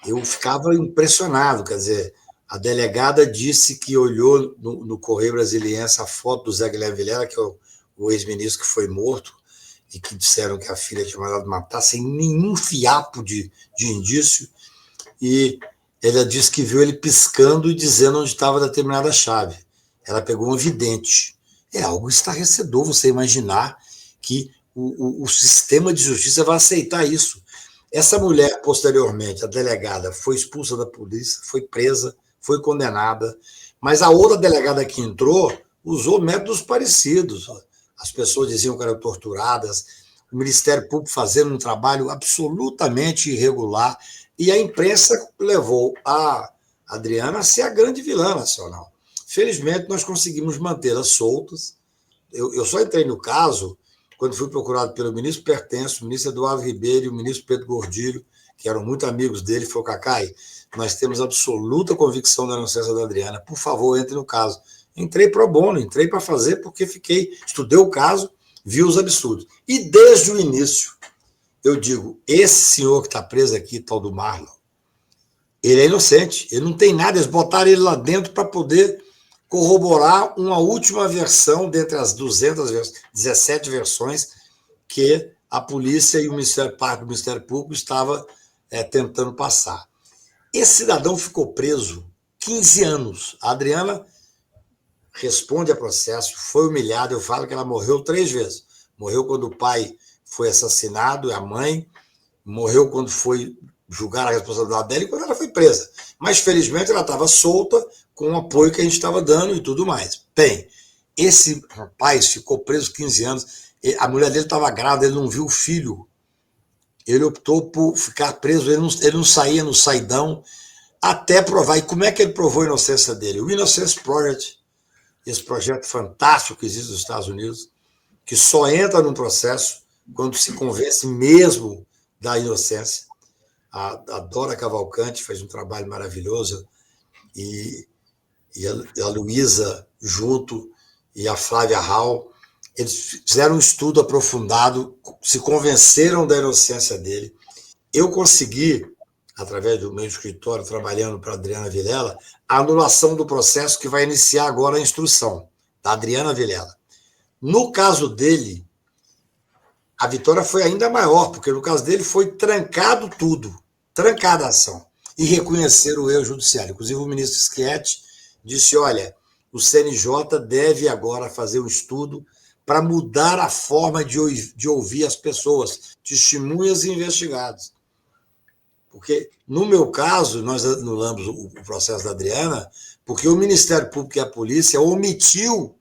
eu ficava impressionado. Quer dizer, a delegada disse que olhou no Correio Brasiliense a foto do Zé Guilherme Vilela, que é o ex-ministro que foi morto, e que disseram que a filha tinha mandado matar, sem nenhum fiapo de indício, e ela disse que viu ele piscando e dizendo onde estava determinada chave. Ela pegou um vidente. É algo estarrecedor você imaginar que o sistema de justiça vai aceitar isso. Essa mulher, posteriormente, a delegada, foi expulsa da polícia, foi presa, foi condenada, mas a outra delegada que entrou usou métodos parecidos. As pessoas diziam que eram torturadas, o Ministério Público fazendo um trabalho absolutamente irregular, e a imprensa levou a Adriana a ser a grande vilã nacional. Felizmente, nós conseguimos mantê-las soltas. Eu só entrei no caso quando fui procurado pelo ministro Pertenço, o ministro Eduardo Ribeiro e o ministro Pedro Gordilho, que eram muito amigos dele, falou: Cacai, nós temos absoluta convicção da inocência da Adriana, por favor, entre no caso. Entrei pro bono, entrei para fazer, porque estudei o caso, vi os absurdos. E desde o início, eu digo, esse senhor que está preso aqui, tal do Marlon, ele é inocente, ele não tem nada, eles botaram ele lá dentro para poder corroborar uma última versão dentre as 217 versões que a polícia e o Ministério Público estava tentando passar. Esse cidadão ficou preso 15 anos. A Adriana responde a processo, foi humilhada, eu falo que ela morreu 3 vezes. Morreu quando o pai foi assassinado, a mãe, morreu quando foi julgar a responsabilidade dela e quando ela foi presa. Mas, felizmente, ela estava solta com o apoio que a gente estava dando e tudo mais. Bem, esse rapaz ficou preso 15 anos, a mulher dele estava grávida, ele não viu o filho. Ele optou por ficar preso, ele não saía no saidão até provar. E como é que ele provou a inocência dele? O Innocence Project, esse projeto fantástico que existe nos Estados Unidos, que só entra num processo quando se convence mesmo da inocência. A Dora Cavalcante fez um trabalho maravilhoso e a Luísa junto e a Flávia Hall, eles fizeram um estudo aprofundado, se convenceram da inocência dele. Eu consegui, através do meu escritório, trabalhando para a Adriana Vilela, a anulação do processo que vai iniciar agora a instrução, da Adriana Vilela. No caso dele, a vitória foi ainda maior, porque no caso dele foi trancado tudo, trancada a ação, e reconhecer o erro judiciário. Inclusive o ministro Schietti disse, olha, o CNJ deve agora fazer um estudo para mudar a forma de ouvir as pessoas, testemunhas e investigados. Porque, no meu caso, nós anulamos o processo da Adriana, porque o Ministério Público e a polícia omitiu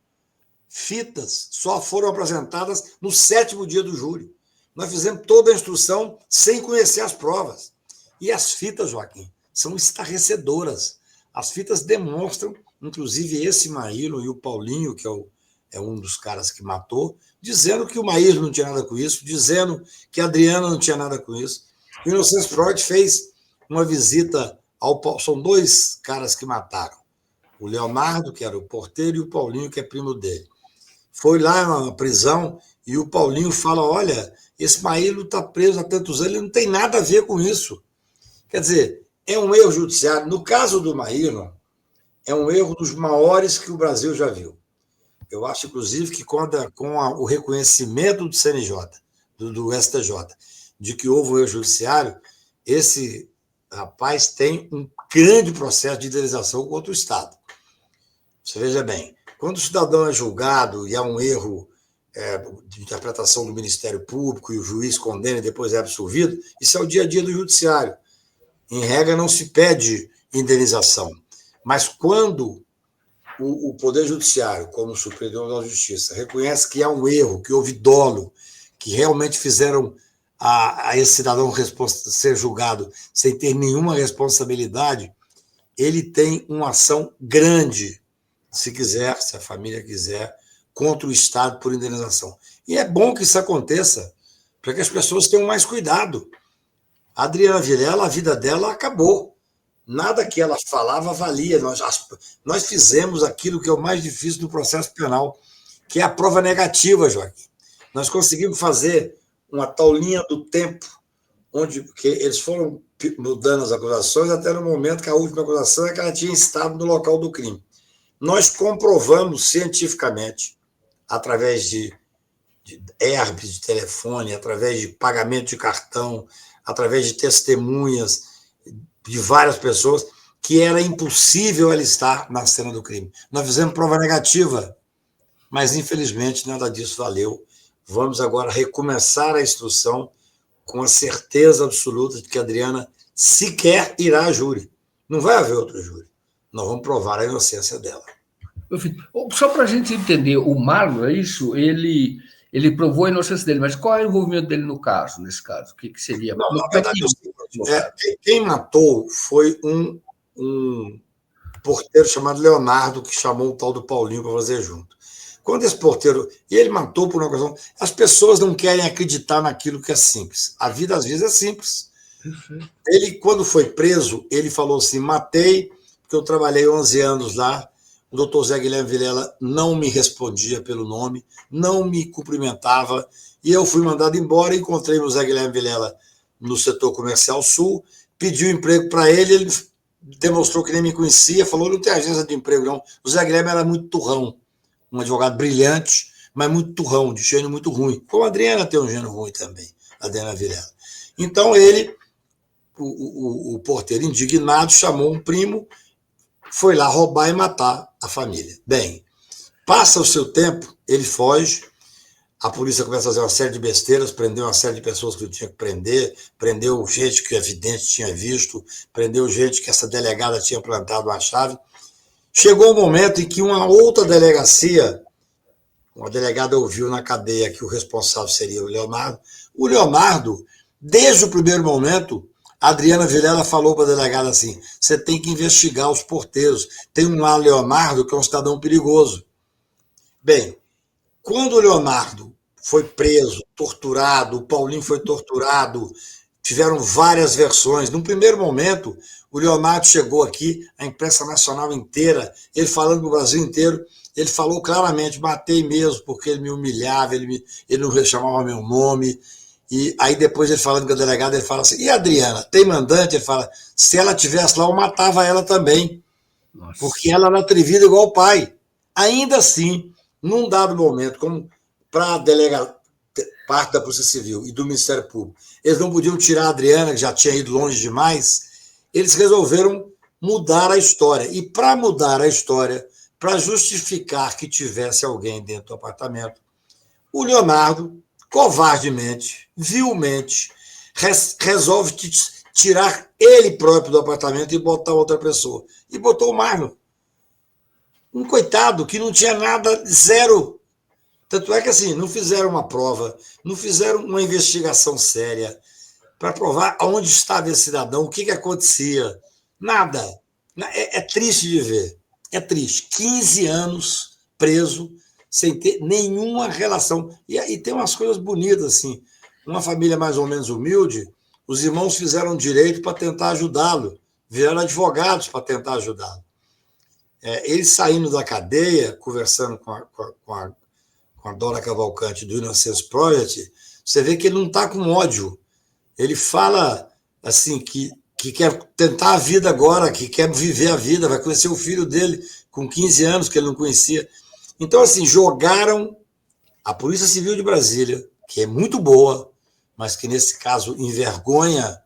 fitas, só foram apresentadas no 7º dia do júri. Nós fizemos toda a instrução sem conhecer as provas. E as fitas, Joaquim, são estarrecedoras. As fitas demonstram, inclusive esse Maílon e o Paulinho, que é um dos caras que matou, dizendo que o Maílon não tinha nada com isso, dizendo que a Adriana não tinha nada com isso. O Innocence Freud fez uma visita ao... São 2 caras que mataram. O Leonardo, que era o porteiro, e o Paulinho, que é primo dele. Foi lá na prisão e o Paulinho fala, olha, esse Maílon está preso há tantos anos, ele não tem nada a ver com isso. Quer dizer, é um erro judiciário. No caso do Maílon, é um erro dos maiores que o Brasil já viu. Eu acho, inclusive, que com o reconhecimento do CNJ, do STJ, de que houve um erro judiciário, esse rapaz tem um grande processo de indenização contra o Estado. Você veja bem, quando o cidadão é julgado e há um erro de interpretação do Ministério Público e o juiz condena e depois é absolvido, isso é o dia a dia do judiciário. Em regra, não se pede indenização. Mas quando o Poder Judiciário, como o Supremo Tribunal de Justiça, reconhece que há um erro, que houve dolo, que realmente fizeram a esse cidadão ser julgado sem ter nenhuma responsabilidade, ele tem uma ação grande, se quiser, se a família quiser, contra o Estado por indenização. E é bom que isso aconteça, para que as pessoas tenham mais cuidado. A Adriana Vilela, a vida dela acabou. Nada que ela falava valia. Nós fizemos aquilo que é o mais difícil do processo penal, que é a prova negativa, Joaquim. Nós conseguimos fazer uma tal linha do tempo, onde que eles foram mudando as acusações até no momento que a última acusação é que ela tinha estado no local do crime. Nós comprovamos cientificamente, através de herbes de telefone, através de pagamento de cartão, através de testemunhas de várias pessoas, que era impossível ela estar na cena do crime. Nós fizemos prova negativa, mas, infelizmente, nada disso valeu. Vamos agora recomeçar a instrução com a certeza absoluta de que a Adriana sequer irá a júri. Não vai haver outro júri. Nós vamos provar a inocência dela. Só para a gente entender, o Marlon, é isso? Ele provou a inocência dele, mas qual é o envolvimento dele no caso, nesse caso? O que seria? Não, na verdade, quem matou foi um porteiro chamado Leonardo, que chamou o tal do Paulinho para fazer junto. Quando esse porteiro, ele matou por uma questão, as pessoas não querem acreditar naquilo que é simples. A vida, às vezes, é simples. Ele, quando foi preso, ele falou assim, matei, porque eu trabalhei 11 anos lá, o doutor Zé Guilherme Vilela não me respondia pelo nome, não me cumprimentava, e eu fui mandado embora, encontrei o Zé Guilherme Vilela no setor comercial sul, pedi um emprego para ele demonstrou que nem me conhecia, falou, não tem agência de emprego não. O Zé Guilherme era muito turrão, um advogado brilhante, mas muito turrão, de gênio muito ruim. Como a Adriana tem um gênio ruim também, a Adriana Vilela. Então ele, o porteiro indignado, chamou um primo, foi lá roubar e matar a família. Bem, passa o seu tempo, ele foge, a polícia começa a fazer uma série de besteiras, prendeu uma série de pessoas que não tinha que prender, prendeu gente que evidente tinha visto, prendeu gente que essa delegada tinha plantado uma chave. Chegou um momento em que uma outra delegacia, uma delegada ouviu na cadeia que o responsável seria o Leonardo. O Leonardo, desde o primeiro momento, a Adriana Vilela falou para a delegada assim, você tem que investigar os porteiros. Tem um lá, Leonardo, que é um cidadão perigoso. Bem, quando o Leonardo foi preso, torturado, o Paulinho foi torturado, tiveram várias versões. No primeiro momento, o Leonardo chegou aqui, a imprensa nacional inteira, ele falando no Brasil inteiro, ele falou claramente, matei mesmo, porque ele me humilhava, ele não chamava meu nome. E aí depois ele falando com a delegada, ele fala assim, e a Adriana, tem mandante? Ele fala, se ela tivesse lá, eu matava ela também. Nossa. Porque ela era atrevida igual o pai. Ainda assim, num dado momento, como para a delegada, parte da Polícia Civil e do Ministério Público, eles não podiam tirar a Adriana, que já tinha ido longe demais, eles resolveram mudar a história. E para mudar a história, para justificar que tivesse alguém dentro do apartamento, o Leonardo, covardemente, vilmente, resolve tirar ele próprio do apartamento e botar outra pessoa. E botou o Marlon. Um coitado que não tinha nada, zero. Tanto é que assim, não fizeram uma prova, não fizeram uma investigação séria para provar onde estava esse cidadão, o que acontecia. Nada. É triste de ver. É triste. 15 anos preso, sem ter nenhuma relação. E tem umas coisas bonitas, assim. Uma família mais ou menos humilde, os irmãos fizeram direito para tentar ajudá-lo, viraram advogados para tentar ajudá-lo. Ele saindo da cadeia, conversando com a Dora Cavalcante do Innocence Project, você vê que ele não está com ódio. Ele fala assim que quer tentar a vida agora, que quer viver a vida, vai conhecer o filho dele com 15 anos, que ele não conhecia. Então, assim, jogaram a Polícia Civil de Brasília, que é muito boa, mas que, nesse caso, envergonha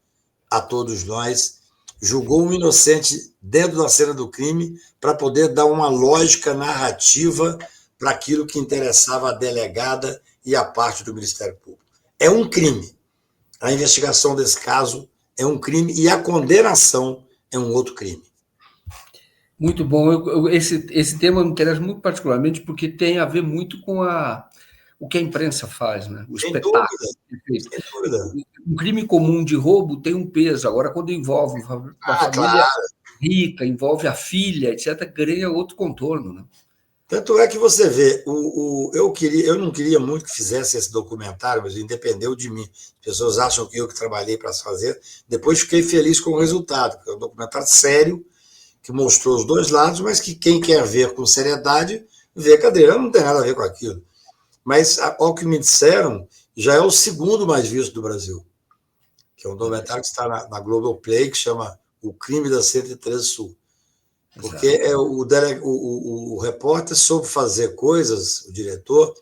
a todos nós, julgou um inocente dentro da cena do crime para poder dar uma lógica narrativa para aquilo que interessava a delegada e a parte do Ministério Público. É um crime. A investigação desse caso é um crime e a condenação é um outro crime. Muito bom. Esse tema me interessa muito particularmente porque tem a ver muito com o que a imprensa faz, né? O espetáculo. Sem dúvida. Um crime comum de roubo tem um peso. Agora, quando envolve uma família rica, envolve a filha, etc., ganha outro contorno, né? Tanto é que você vê, eu não queria muito que fizesse esse documentário, mas independeu de mim. As pessoas acham que eu que trabalhei para fazer. Depois fiquei feliz com o resultado, porque é um documentário sério, que mostrou os dois lados, mas que quem quer ver com seriedade, vê que a Adriana não tem nada a ver com aquilo. Mas, ao que me disseram, já é o segundo mais visto do Brasil, que é um documentário que está na Globoplay, que chama O Crime da 113 Sul. Porque o repórter soube fazer coisas, o diretor,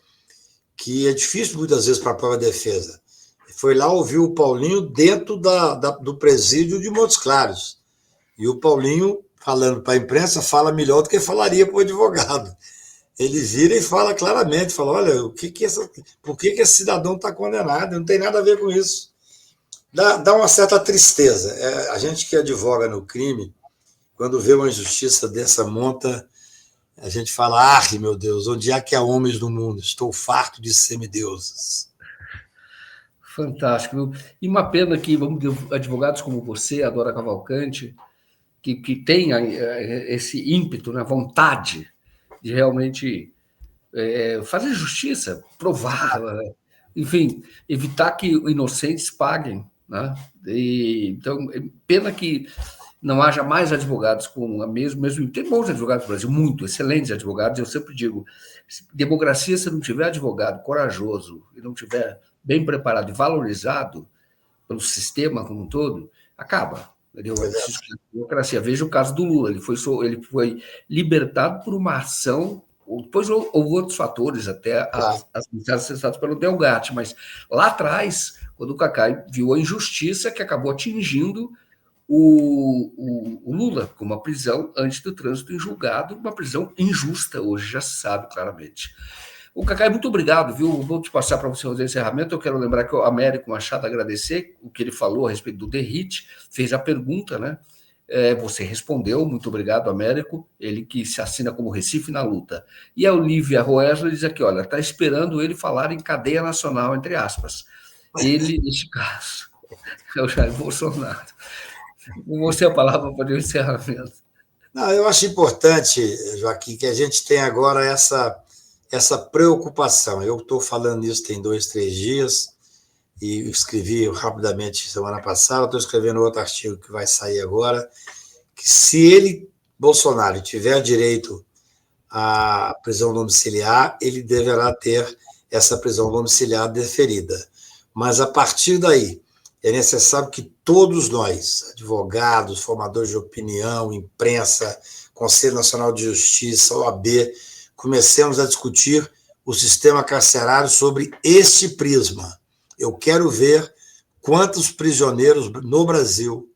que é difícil muitas vezes para a própria defesa. Foi lá ouvir o Paulinho dentro do presídio de Montes Claros. E o Paulinho, falando para a imprensa, fala melhor do que falaria para o advogado. Ele vira e fala claramente, fala, olha, por que esse cidadão está condenado? Não tem nada a ver com isso. Dá uma certa tristeza. A gente que advoga no crime, quando vê uma injustiça dessa monta, a gente fala, meu Deus, onde é que há homens no mundo? Estou farto de semideuses. Fantástico. E uma pena que advogados como você, a Dora Cavalcante, que tem esse ímpeto, né, vontade de realmente fazer justiça, provar, enfim, evitar que inocentes paguem, né? Então, pena que não haja mais advogados com a mesmo. Tem bons advogados no Brasil, muito excelentes advogados. Eu sempre digo, democracia, se não tiver advogado corajoso e não tiver bem preparado e valorizado pelo sistema como um todo, acaba. Entendeu? Democracia. Veja o caso do Lula, ele foi libertado por uma ação. Depois houve outros fatores, até as mensagens cessadas pelo Delgatti, mas lá atrás, quando o Cacai viu a injustiça que acabou atingindo o Lula, com uma prisão antes do trânsito em julgado, uma prisão injusta, hoje já se sabe claramente. O Cacai, muito obrigado, viu? Vou te passar para você fazer o encerramento. Eu quero lembrar que o Américo Machado agradecer o que ele falou a respeito do Derrite, fez a pergunta, né? Você respondeu, muito obrigado, Américo, ele que se assina como Recife na luta. E a Olivia Roesler diz aqui, olha, está esperando ele falar em cadeia nacional, entre aspas. Ele, neste caso, é o Jair Bolsonaro. Com você a palavra para o encerramento. Não, eu acho importante, Joaquim, que a gente tenha agora essa preocupação. Eu estou falando isso tem 2, 3 dias, e escrevi rapidamente semana passada, estou escrevendo outro artigo que vai sair agora, que se ele, Bolsonaro, tiver direito à prisão domiciliar, ele deverá ter essa prisão domiciliar deferida. Mas, a partir daí, é necessário que todos nós, advogados, formadores de opinião, imprensa, Conselho Nacional de Justiça, OAB, comecemos a discutir o sistema carcerário sobre este prisma. Eu quero ver quantos prisioneiros no Brasil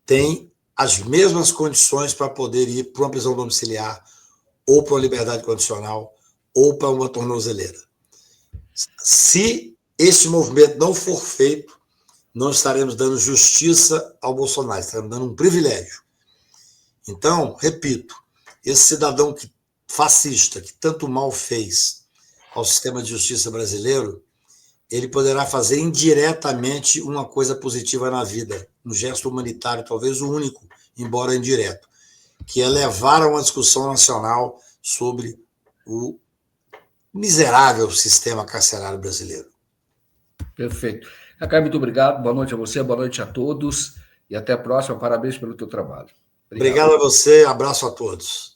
têm as mesmas condições para poder ir para uma prisão domiciliar, ou para uma liberdade condicional, ou para uma tornozeleira. Se esse movimento não for feito, não estaremos dando justiça ao Bolsonaro, estaremos dando um privilégio. Então, repito, esse cidadão fascista que tanto mal fez ao sistema de justiça brasileiro, ele poderá fazer indiretamente uma coisa positiva na vida, um gesto humanitário, talvez o único, embora indireto, que é levar a uma discussão nacional sobre o miserável sistema carcerário brasileiro. Perfeito. Cacai, muito obrigado. Boa noite a você, boa noite a todos e até a próxima. Parabéns pelo teu trabalho. Obrigado a você, abraço a todos.